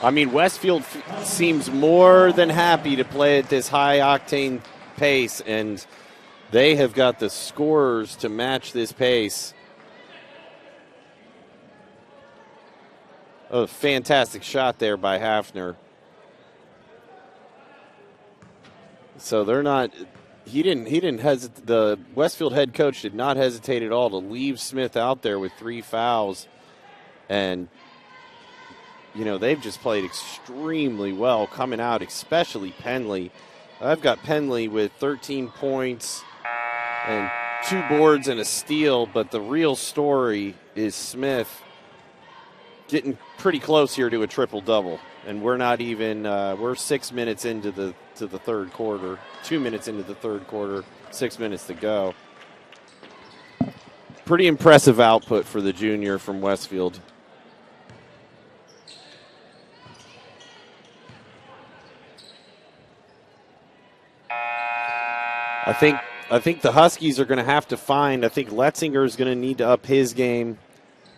I mean, Westfield seems more than happy to play at this high-octane pace, and they have got the scorers to match this pace. A fantastic shot there by Hafner. So they're not. He didn't hesitate. The Westfield head coach did not hesitate at all to leave Smith out there with 3 fouls, and you know they've just played extremely well coming out, especially Penley. I've got Penley with 13 points and 2 boards and a steal, but the real story is Smith getting pretty close here to a triple-double, and we're not even we're 6 minutes into the third quarter, 2 minutes into the third quarter, 6 minutes to go. Pretty impressive output for the junior from Westfield. I think the Huskies are going to have to find. I think Letzinger is going to need to up his game,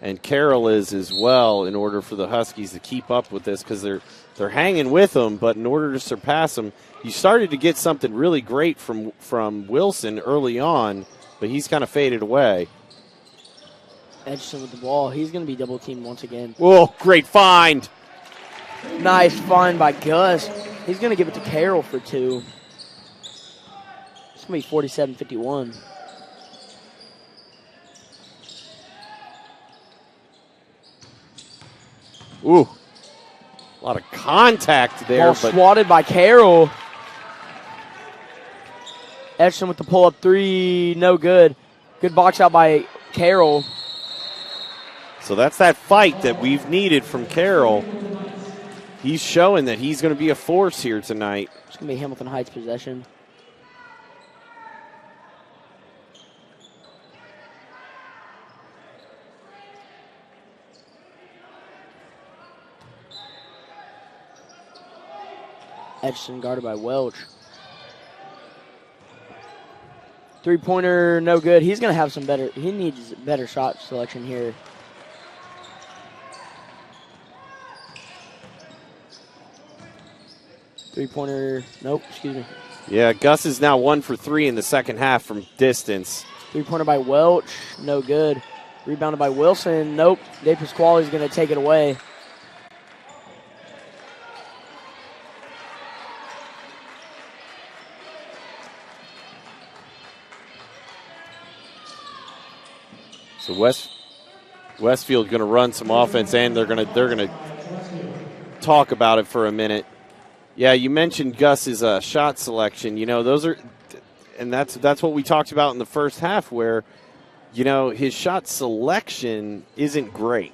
and Carroll is as well, in order for the Huskies to keep up with this, because they're hanging with them. But in order to surpass them, you started to get something really great from Wilson early on, but he's kind of faded away. Edgerton with the ball. He's going to be double teamed once again. Whoa, great find. Nice find by Gus. He's going to give it to Carroll for 2. It's going to be 47-51. Ooh, a lot of contact there. Ball swatted by Carroll. Edgerton with the pull-up 3, no good. Good box out by Carroll. So that's that fight that we've needed from Carroll. He's showing that he's going to be a force here tonight. It's going to be Hamilton Heights possession. Edgerton guarded by Welch. 3-pointer, no good. He's going to have some better, he needs better shot selection here. Three-pointer, nope, excuse me. Yeah, Gus is now 1 for 3 in the second half from distance. 3-pointer by Welch, no good. Rebounded by Wilson, nope. De Pasquale is going to take it away. So Westfield going to run some offense, and they're going to talk about it for a minute. Yeah, you mentioned Gus's shot selection. You know, those are, and that's what we talked about in the first half, where, you know, his shot selection isn't great,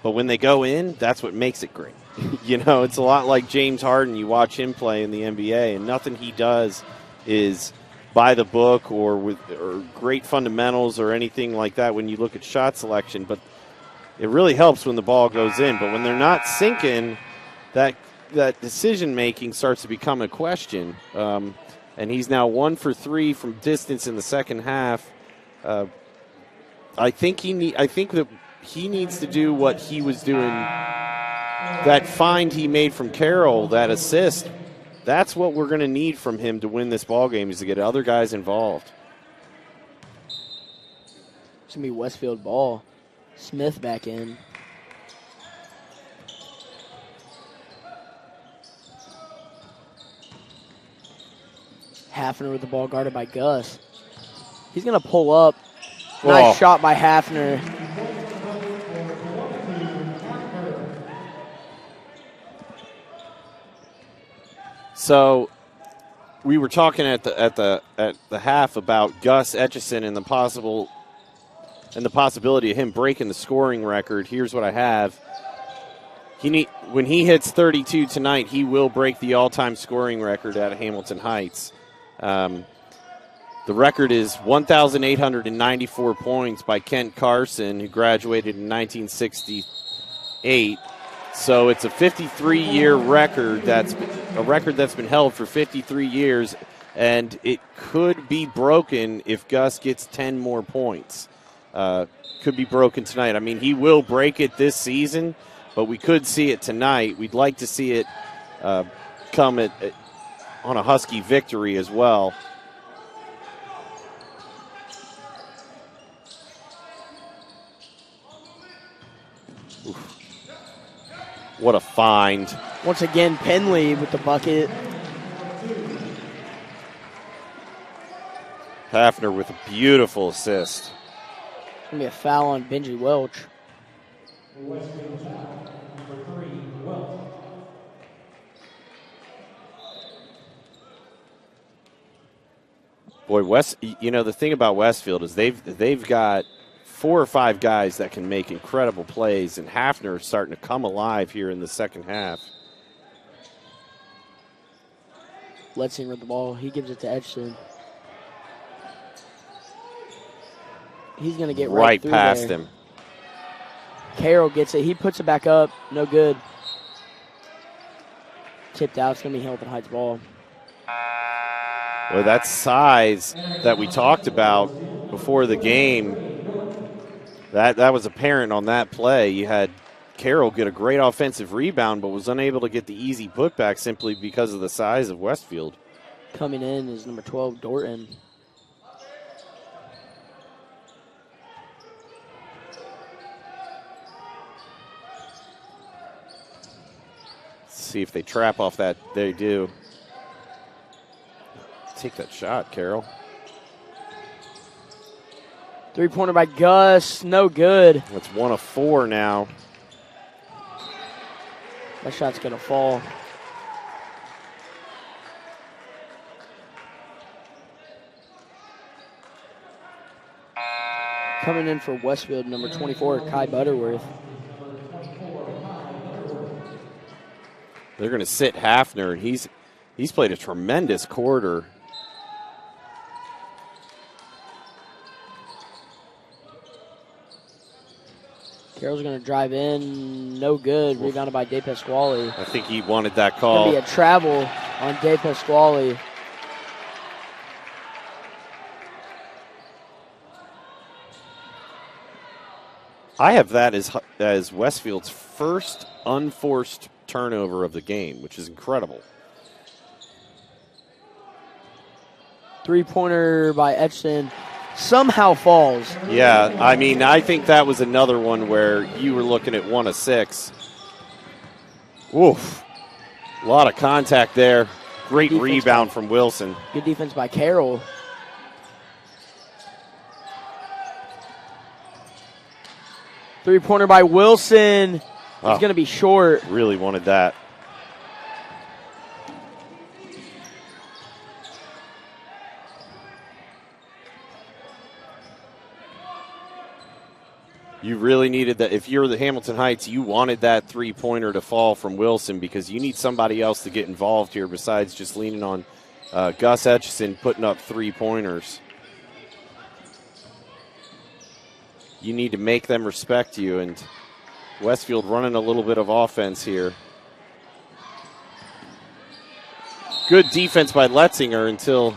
but when they go in, that's what makes it great. You know, it's a lot like James Harden. You watch him play in the NBA, and nothing he does is by the book or great fundamentals or anything like that when you look at shot selection. But it really helps when the ball goes in. But when they're not sinking, that decision-making starts to become a question. And he's now 1 for 3 from distance in the second half. I think that he needs to do what he was doing. That find he made from Carroll, that assist, that's what we're going to need from him to win this ball game, is to get other guys involved. It's going to be Westfield ball. Smith back in. Hafner with the ball guarded by Gus. He's going to pull up. Nice shot by Hafner. So we were talking at the half about Gus Etchison and the possibility of him breaking the scoring record. Here's what I have. When he hits 32 tonight, he will break the all-time scoring record at Hamilton Heights. The record is 1,894 points by Kent Carson, who graduated in 1968. So it's a 53-year record. That's a record that's been held for 53 years, and it could be broken if Gus gets 10 more points. Could be broken tonight. I mean, he will break it this season, but we could see it tonight. We'd like to see it come on a Husky victory as well. Oof. What a find. Once again, Penley with the bucket. Hafner with a beautiful assist. It's going to be a foul on Benji Welch. Boy, the thing about Westfield is they've got 4 or 5 guys that can make incredible plays, and Hafner is starting to come alive here in the second half. Letzinger with the ball. He gives it to Edgerton. He's going to get right through past there. him. Carroll gets it. He puts it back up. No good. Tipped out. It's going to be Hamilton Heights ball. Well, that size that we talked about before the game, that was apparent on that play. You had Carroll get a great offensive rebound, but was unable to get the easy putback simply because of the size of Westfield. Coming in is number 12, Dorton. Let's see if they trap off that. They do. Take that shot, Carroll. Three-pointer by Gus, no good. That's 1 of 4 now. That shot's going to fall. Coming in for Westfield, number 24, Kai Butterworth. They're going to sit Hafner, and he's played a tremendous quarter. Carroll's going to drive in, no good. Rebounded by De Pasquale. I think he wanted that call. Going to be a travel on De Pasquale. I have that as Westfield's first unforced turnover of the game, which is incredible. Three-pointer by Etchson somehow falls. Yeah, I mean, I think that was another one where you were looking at 1 of 6. Oof. A lot of contact there. Great rebound from Wilson. Good defense by Carroll. Three-pointer by Wilson. He's going to be short. Really wanted that. You really needed that. If you're the Hamilton Heights, you wanted that three-pointer to fall from Wilson because you need somebody else to get involved here besides just leaning on Gus Etchison putting up three-pointers. You need to make them respect you, and Westfield running a little bit of offense here. Good defense by Letzinger until...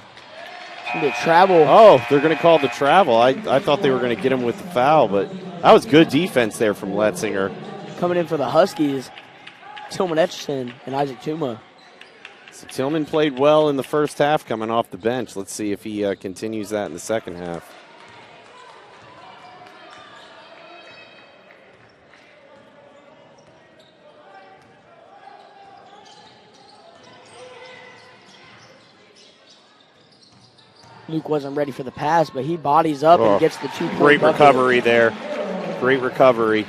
The travel. Oh, they're going to call the travel. I thought they were going to get him with the foul, but that was good defense there from Letzinger. Coming in for the Huskies, Tillman Etchison and Isaac Tuma. So Tillman played well in the first half coming off the bench. Let's see if he continues that in the second half. Luke wasn't ready for the pass, but he bodies up and gets the 2-point Great bucket. recovery there. Great recovery.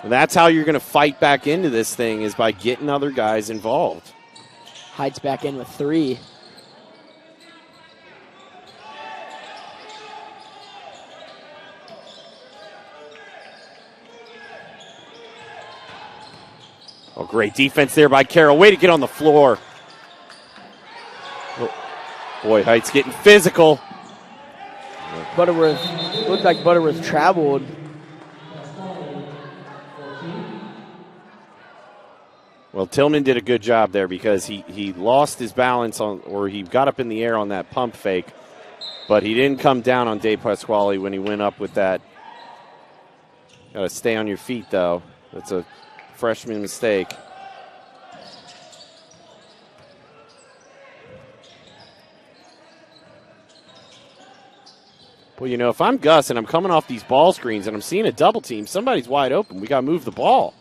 And that's how you're going to fight back into this thing, is by getting other guys involved. Heights back in with 3. Oh, great defense there by Carroll. Way to get on the floor. Boy, Heights getting physical. Butterworth, looked like Butterworth traveled. Well, Tillman did a good job there because he lost his balance on, or he got up in the air on that pump fake, but he didn't come down on De Pasquale when he went up with that. Got to stay on your feet, though. That's a freshman mistake. Well, you know, if I'm Gus and I'm coming off these ball screens and I'm seeing a double team, somebody's wide open. We got to move the ball.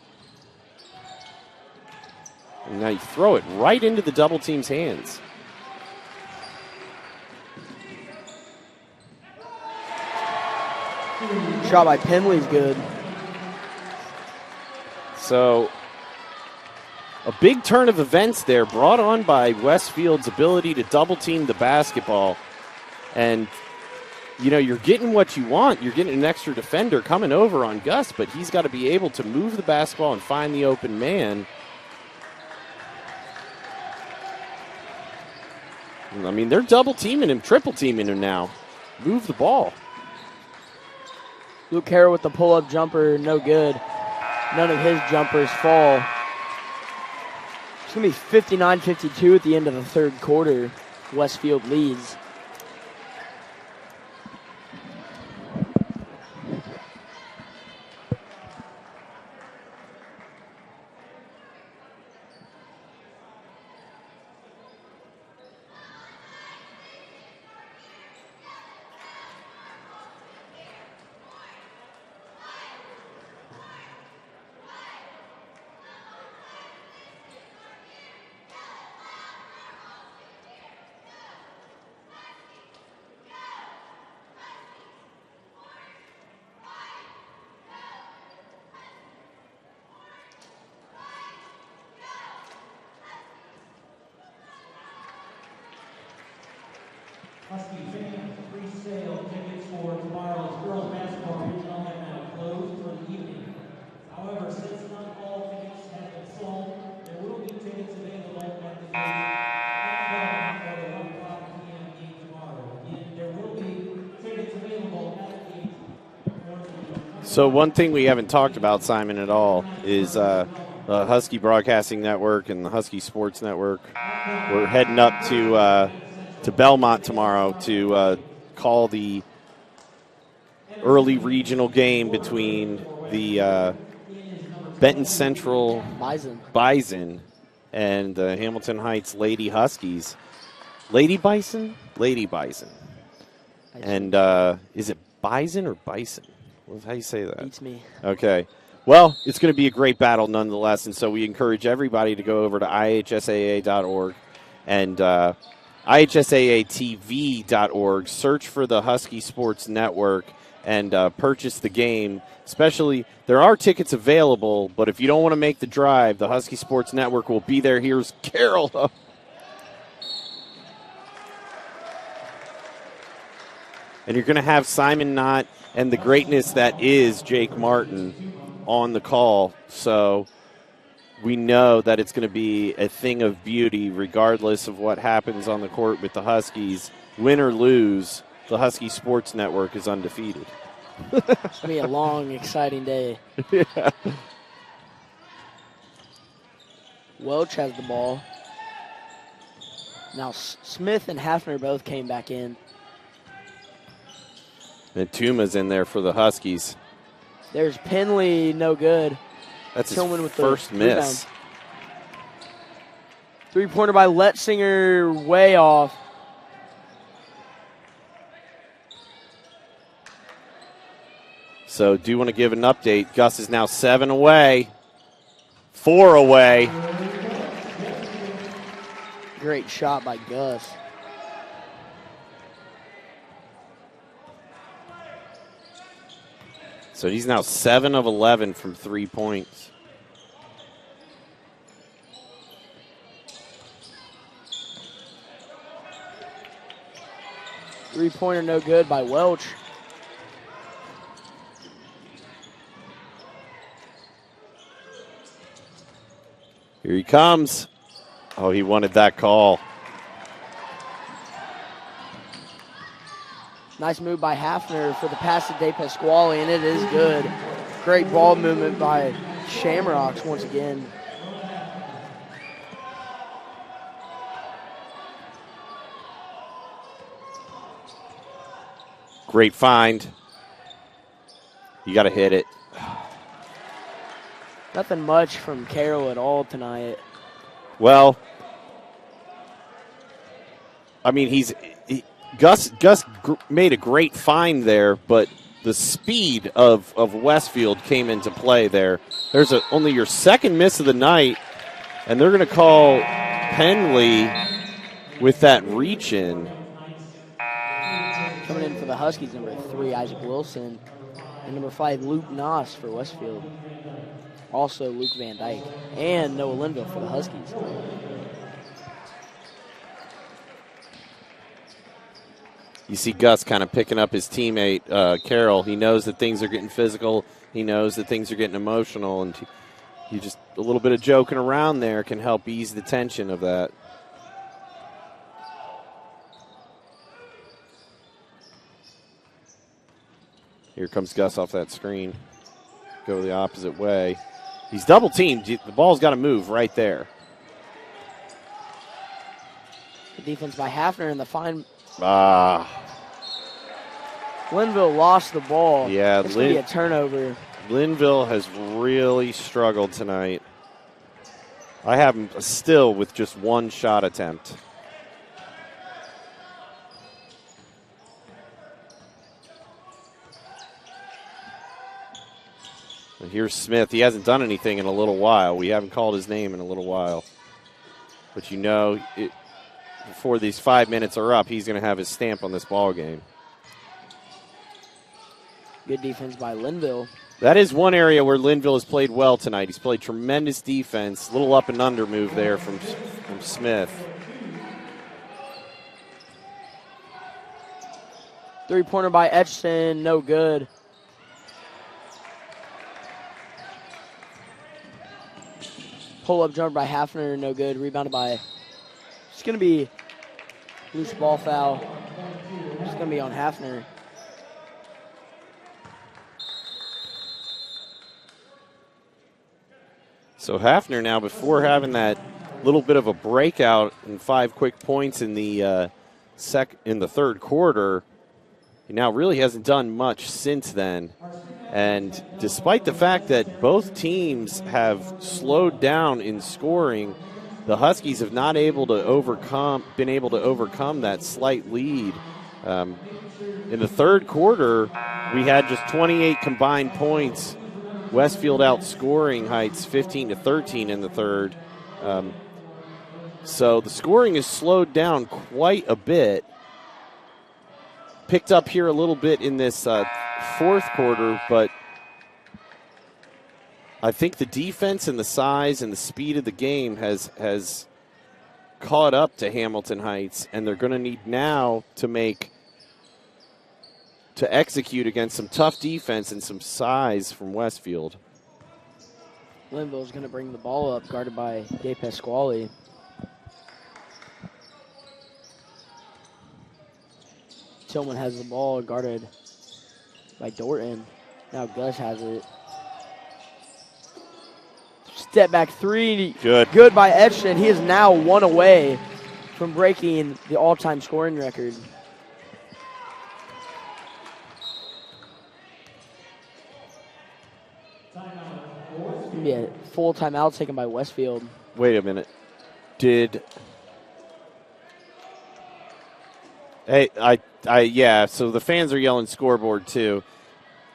And now you throw it right into the double team's hands. Shot by Penley's good. So, a big turn of events there brought on by Westfield's ability to double team the basketball. And you know, you're getting what you want. You're getting an extra defender coming over on Gus, but he's got to be able to move the basketball and find the open man. I mean, they're double teaming him, triple teaming him now. Move the ball. Luke Carroll with the pull-up jumper, no good. None of his jumpers fall. Just going to be 59-52 at the end of the third quarter. Westfield leads. Husky fan pre-sale tickets for tomorrow's girls basketball regional have now closed for the evening. However, since not all tickets have been sold, there will be tickets available at the gate at 12 for the 1 o'clock p.m. game tomorrow. Again, there will be tickets available at the gate for the So one thing we haven't talked about, Simon, at all is the Husky Broadcasting Network and the Husky Sports Network. We're heading up to Belmont tomorrow to call the early regional game between the Benton Central Bison and the Hamilton Heights Lady Huskies. Lady Bison? Lady Bison. And is it Bison or Bison? How do you say that? Beats me. Okay. Well, it's going to be a great battle nonetheless, and so we encourage everybody to go over to ihsaa.org and ihsaatv.org, search for the Husky Sports Network, and purchase the game. Especially, there are tickets available, but if you don't want to make the drive, the Husky Sports Network will be there. Here's Carol. And you're going to have Simon Knott and the greatness that is Jake Martin on the call. So we know that it's going to be a thing of beauty regardless of what happens on the court with the Huskies. Win or lose, the Husky Sports Network is undefeated. It's going to be a long, exciting day. Yeah. Welch has the ball. Now Smith and Hafner both came back in. And Tuma's in there for the Huskies. There's Penley, no good. That's Tillman his with first the miss. Rebound. 3-pointer by Letzinger, way off. So do you want to give an update? Gus is now 7 away. 4 away. Great shot by Gus. So he's now 7 of 11 from 3 points. Three-pointer no good by Welch. Here he comes. Oh, he wanted that call. Nice move by Hafner for the pass to De Pasquale, and it is good. Great ball movement by Shamrocks once again. Great find. You got to hit it. Nothing much from Carroll at all tonight. Well, I mean, Gus made a great find there, but the speed of Westfield came into play there. There's only your second miss of the night, and they're going to call Penley with that reach in. Coming in for the Huskies, number 3, Isaac Wilson, and number 5, Luke Noss for Westfield. Also Luke Van Dyke and Noah Linville for the Huskies. You see Gus kind of picking up his teammate, Carroll. He knows that things are getting physical. He knows that things are getting emotional, and he just a little bit of joking around there can help ease the tension of that. Here comes Gus off that screen. Go the opposite way. He's double teamed. The ball's got to move right there. Good defense by Hafner and the fine. Linville lost the ball. Yeah, it's going to be a turnover. Linville has really struggled tonight. I have them still with just one shot attempt. And here's Smith. He hasn't done anything in a little while. We haven't called his name in a little while. But you know, before these 5 minutes are up, he's going to have his stamp on this ball game. Good defense by Linville. That is one area where Linville has played well tonight. He's played tremendous defense. Little up and under move there from Smith. Three-pointer by Etchison, no good. Pull-up jumper by Hafner, no good. Rebounded by, it's going to be loose ball foul. It's going to be on Hafner. So Hafner now, before having that little bit of a breakout and 5 quick points in the third quarter, he now really hasn't done much since then. And despite the fact that both teams have slowed down in scoring, the Huskies have not been able to overcome that slight lead. In the third quarter, we had just 28 combined points. Westfield outscoring Heights 15-13 in the third. So the scoring has slowed down quite a bit. Picked up here a little bit in this fourth quarter, but I think the defense and the size and the speed of the game has caught up to Hamilton Heights, and they're going to need now to execute against some tough defense and some size from Westfield. Linville's going to bring the ball up, guarded by De Pasquale. Tillman has the ball, guarded by Dorton. Now Gus has it. Step back three. Good by Etchison. He is now 1 away from breaking the all-time scoring record. Yeah, full timeout taken by Westfield. Wait a minute. So the fans are yelling scoreboard too,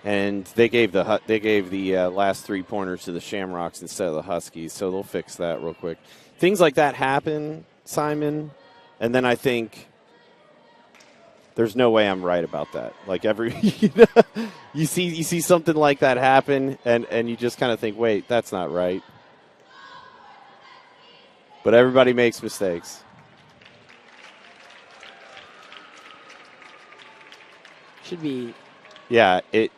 and they gave the last 3 pointers to the Shamrocks instead of the Huskies, so they'll fix that real quick. Things like that happen, Simon, and then I think there's no way I'm right about that. Like you see something like that happen, and you just kind of think, wait, that's not right. But everybody makes mistakes. Should be. Yeah, They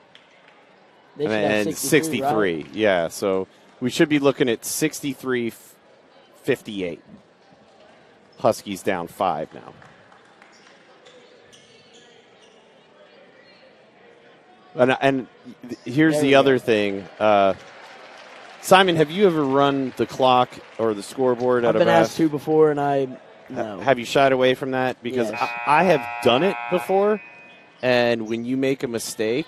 should have 63. Right? Yeah, so we should be looking at 63-58. Huskies down 5 now. And here's the other thing. Simon, have you ever run the clock or the scoreboard out of I've been asked to before, and no. Have you shied away from that? Because yes. I have done it before, and when you make a mistake,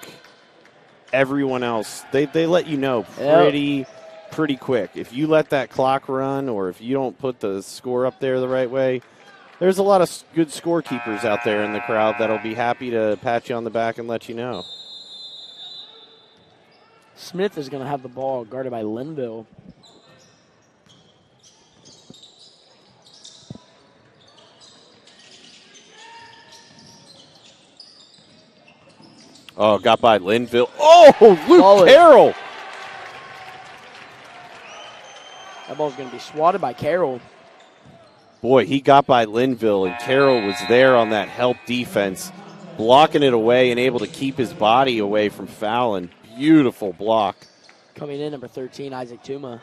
everyone else, they let you know pretty quick. If you let that clock run or if you don't put the score up there the right way, there's a lot of good scorekeepers out there in the crowd that'll be happy to pat you on the back and let you know. Smith is going to have the ball, guarded by Linville. Oh, got by Linville. Oh, Luke Solid. Carroll. That ball's going to be swatted by Carroll. Boy, he got by Linville, and Carroll was there on that help defense, blocking it away and able to keep his body away from fouling. Beautiful block. Coming in, number 13, Isaac Tuma.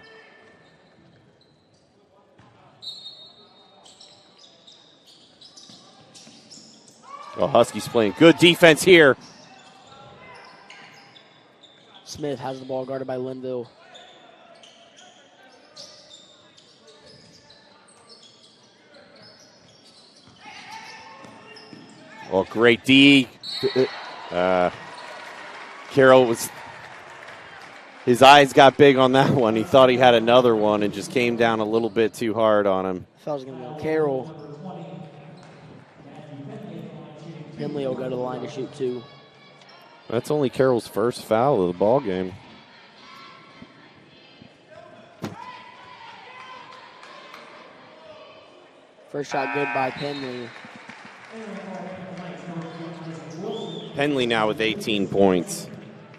Oh, Huskies playing good defense here. Smith has the ball, guarded by Linville. Oh, great D. Carroll was, his eyes got big on that one. He thought he had another one and just came down a little bit too hard on him. I thought it was going to be on Carroll. Penley will go to the line to shoot 2. That's only Carroll's first foul of the ball game. First shot good by Penley. Penley now with 18 points.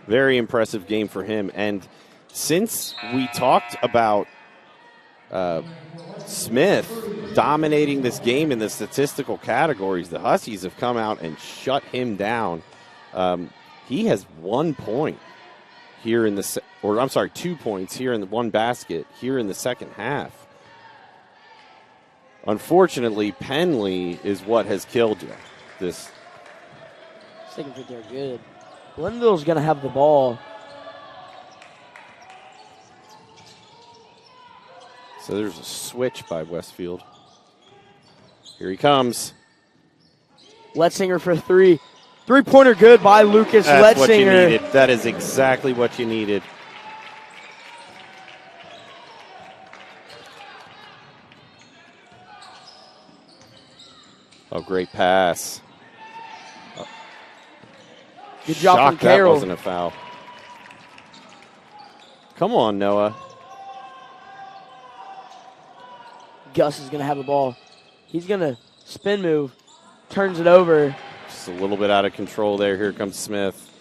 Very impressive game for him. And since we talked about Smith dominating this game in the statistical categories, the Huskies have come out and shut him down. He has 1 point here in the, 2 points here in the one basket here in the second half. Unfortunately, Penley is what has killed you. This second free throw good. Glenville's going to have the ball. So there's a switch by Westfield. Here he comes. Letzinger for 3. 3-pointer good by Lucas That's what you Letzinger. needed. That is exactly what you needed. Oh, great pass. Good job from Shocked Carroll. that wasn't a foul. Come on, Noah. Gus is going to have the ball. He's going to spin move, turns it over. Just a little bit out of control there. Here comes Smith.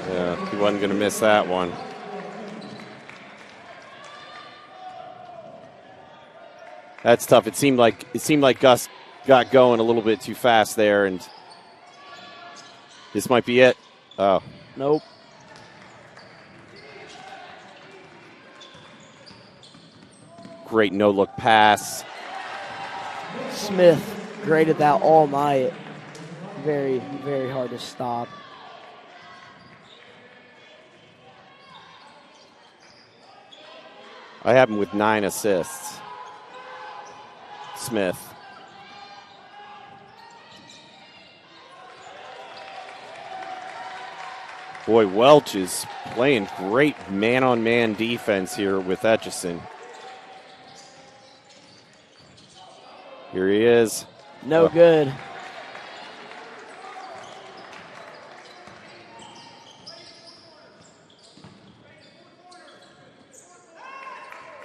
Yeah, he wasn't going to miss that one. That's tough. It seemed like Gus got going a little bit too fast there, and this might be it. Oh. Nope. Great no-look pass. Smith great at that all night. Very, very hard to stop. I have him with 9 assists. Smith. Boy, Welch is playing great man-on-man defense here with Etchison. Here he is. No good.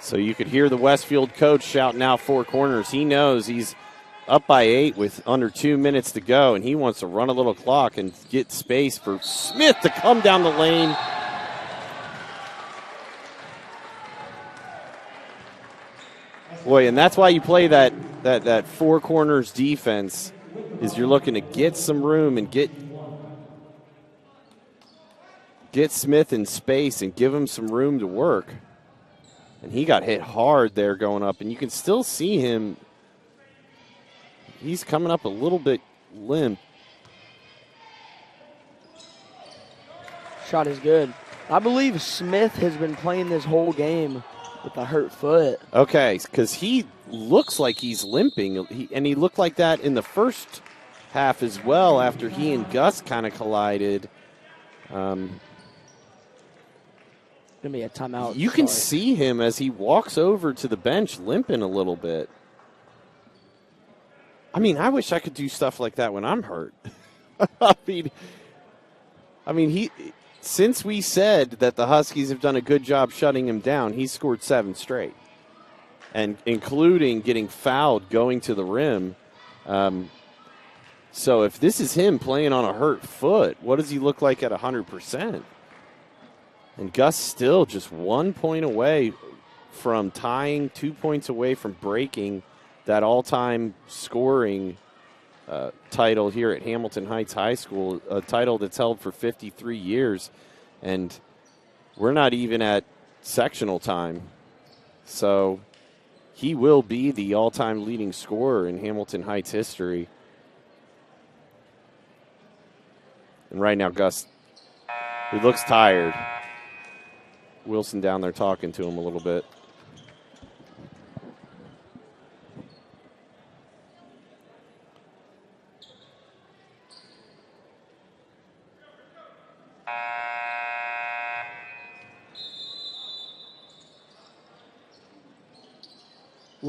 So you could hear the Westfield coach shouting out 4 corners. He knows he's up by 8 with under 2 minutes to go, and he wants to run a little clock and get space for Smith to come down the lane. Boy, and that's why you play that 4 corners defense, is you're looking to get some room and get Smith in space and give him some room to work. And he got hit hard there going up, and you can still see him. He's coming up a little bit limp. Shot is good. I believe Smith has been playing this whole game with a hurt foot. Okay, because he looks like he's limping, and he looked like that in the first half as well after he and Gus kind of collided. Gonna be a timeout. You can see him as he walks over to the bench limping a little bit. I mean, I wish I could do stuff like that when I'm hurt. I mean, he. Since we said that the Huskies have done a good job shutting him down, he's scored 7 straight, and including getting fouled going to the rim. So if this is him playing on a hurt foot, what does he look like at 100%? And Gus still just 1 point away from tying, 2 points away from breaking that all-time scoring title here at Hamilton Heights High School, a title that's held for 53 years. And we're not even at sectional time. So he will be the all-time leading scorer in Hamilton Heights history. And right now, Gus, he looks tired. Wilson down there talking to him a little bit.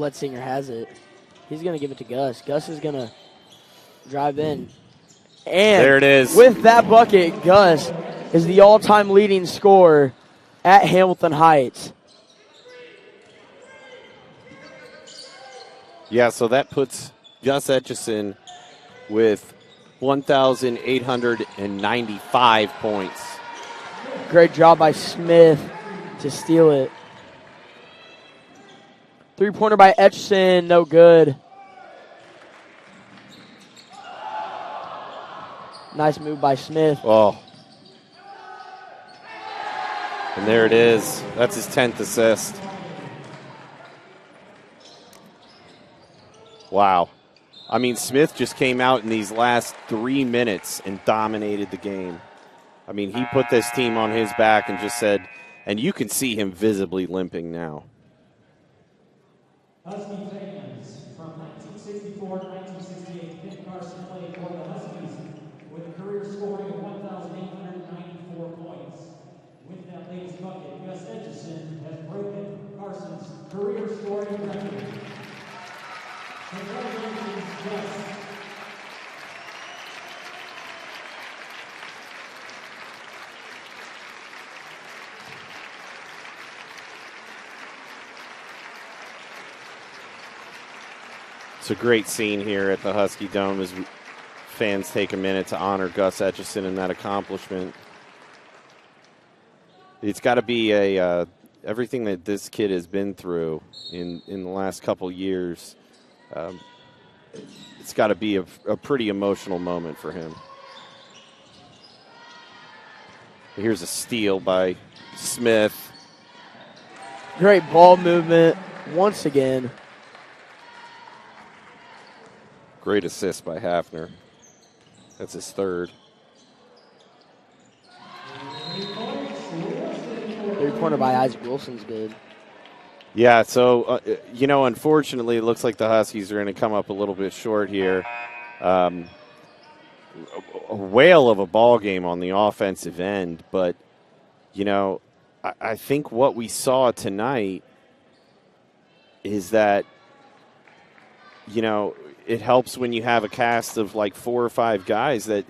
Letzinger has it. He's going to give it to Gus. Gus is going to drive in. And there it is. With that bucket, Gus is the all-time leading scorer at Hamilton Heights. Yeah, so that puts Gus Etchison with 1,895 points. Great job by Smith to steal it. Three-pointer by Etchison, no good. Nice move by Smith. Oh. And there it is. That's his 10th assist. Wow. I mean, Smith just came out in these last 3 minutes and dominated the game. I mean, he put this team on his back and just said, and you can see him visibly limping now. Husky fans, from 1964 to 1968, Kent Carson played for the Huskies with a career scoring of 1,894 points. With that latest bucket, Gus Etchison has broken Carson's career scoring record. Congratulations, Gus. It's a great scene here at the Husky Dome as fans take a minute to honor Gus Etchison and that accomplishment. It's got to be everything that this kid has been through in the last couple years. It's got to be a pretty emotional moment for him. Here's a steal by Smith. Great ball movement once again. Great assist by Hafner. That's his third. Three-pointer by Isaac Wilson's good. Yeah, so, unfortunately, it looks like the Huskies are going to come up a little bit short here. A whale of a ball game on the offensive end, but, I think what we saw tonight is that, it helps when you have a cast of like 4 or 5 guys that,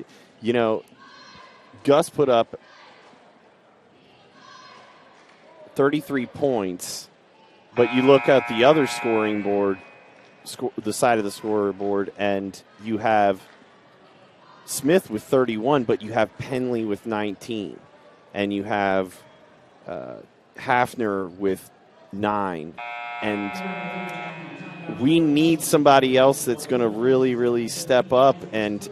Gus put up 33 points, but you look at the other scoring board, the side of the scoreboard, and you have Smith with 31, but you have Penley with 19, and you have Hafner with 9, and we need somebody else that's going to really, really step up and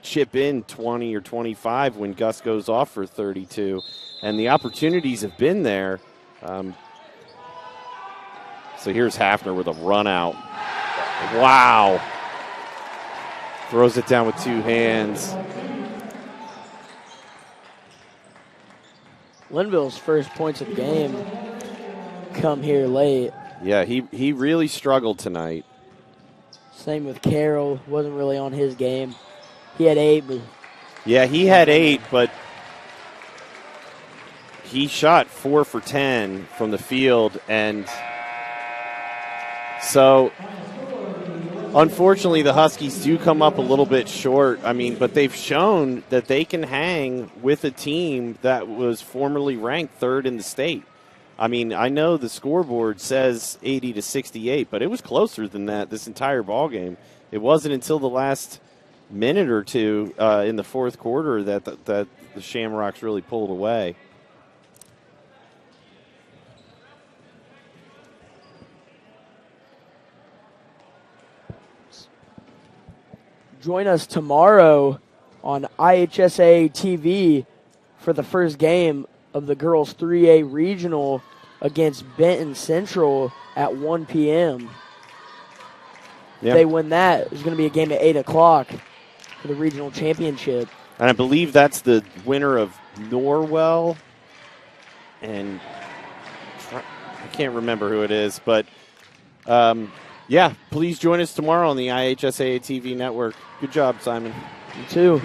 chip in 20 or 25 when Gus goes off for 32. And the opportunities have been there. So here's Hafner with a run out. Wow. Throws it down with 2 hands. Linville's first points of the game come here late. Yeah, he really struggled tonight. Same with Carroll. Wasn't really on his game. He had 8, but yeah, he had 8, but he shot 4 for 10 from the field, and so unfortunately the Huskies do come up a little bit short. I mean, but they've shown that they can hang with a team that was formerly ranked 3rd in the state. I mean, I know the scoreboard says 80 to 68, but it was closer than that this entire ball game. It wasn't until the last minute or two in the fourth quarter that the Shamrocks really pulled away. join us tomorrow on IHSA TV for the first game of the girls 3A regional against Benton Central at 1 p.m. If they win that, there's going to be a game at 8 o'clock for the regional championship. And I believe that's the winner of Norwell, and I can't remember who it is, but yeah, please join us tomorrow on the IHSA TV network. Good job, Simon. You too.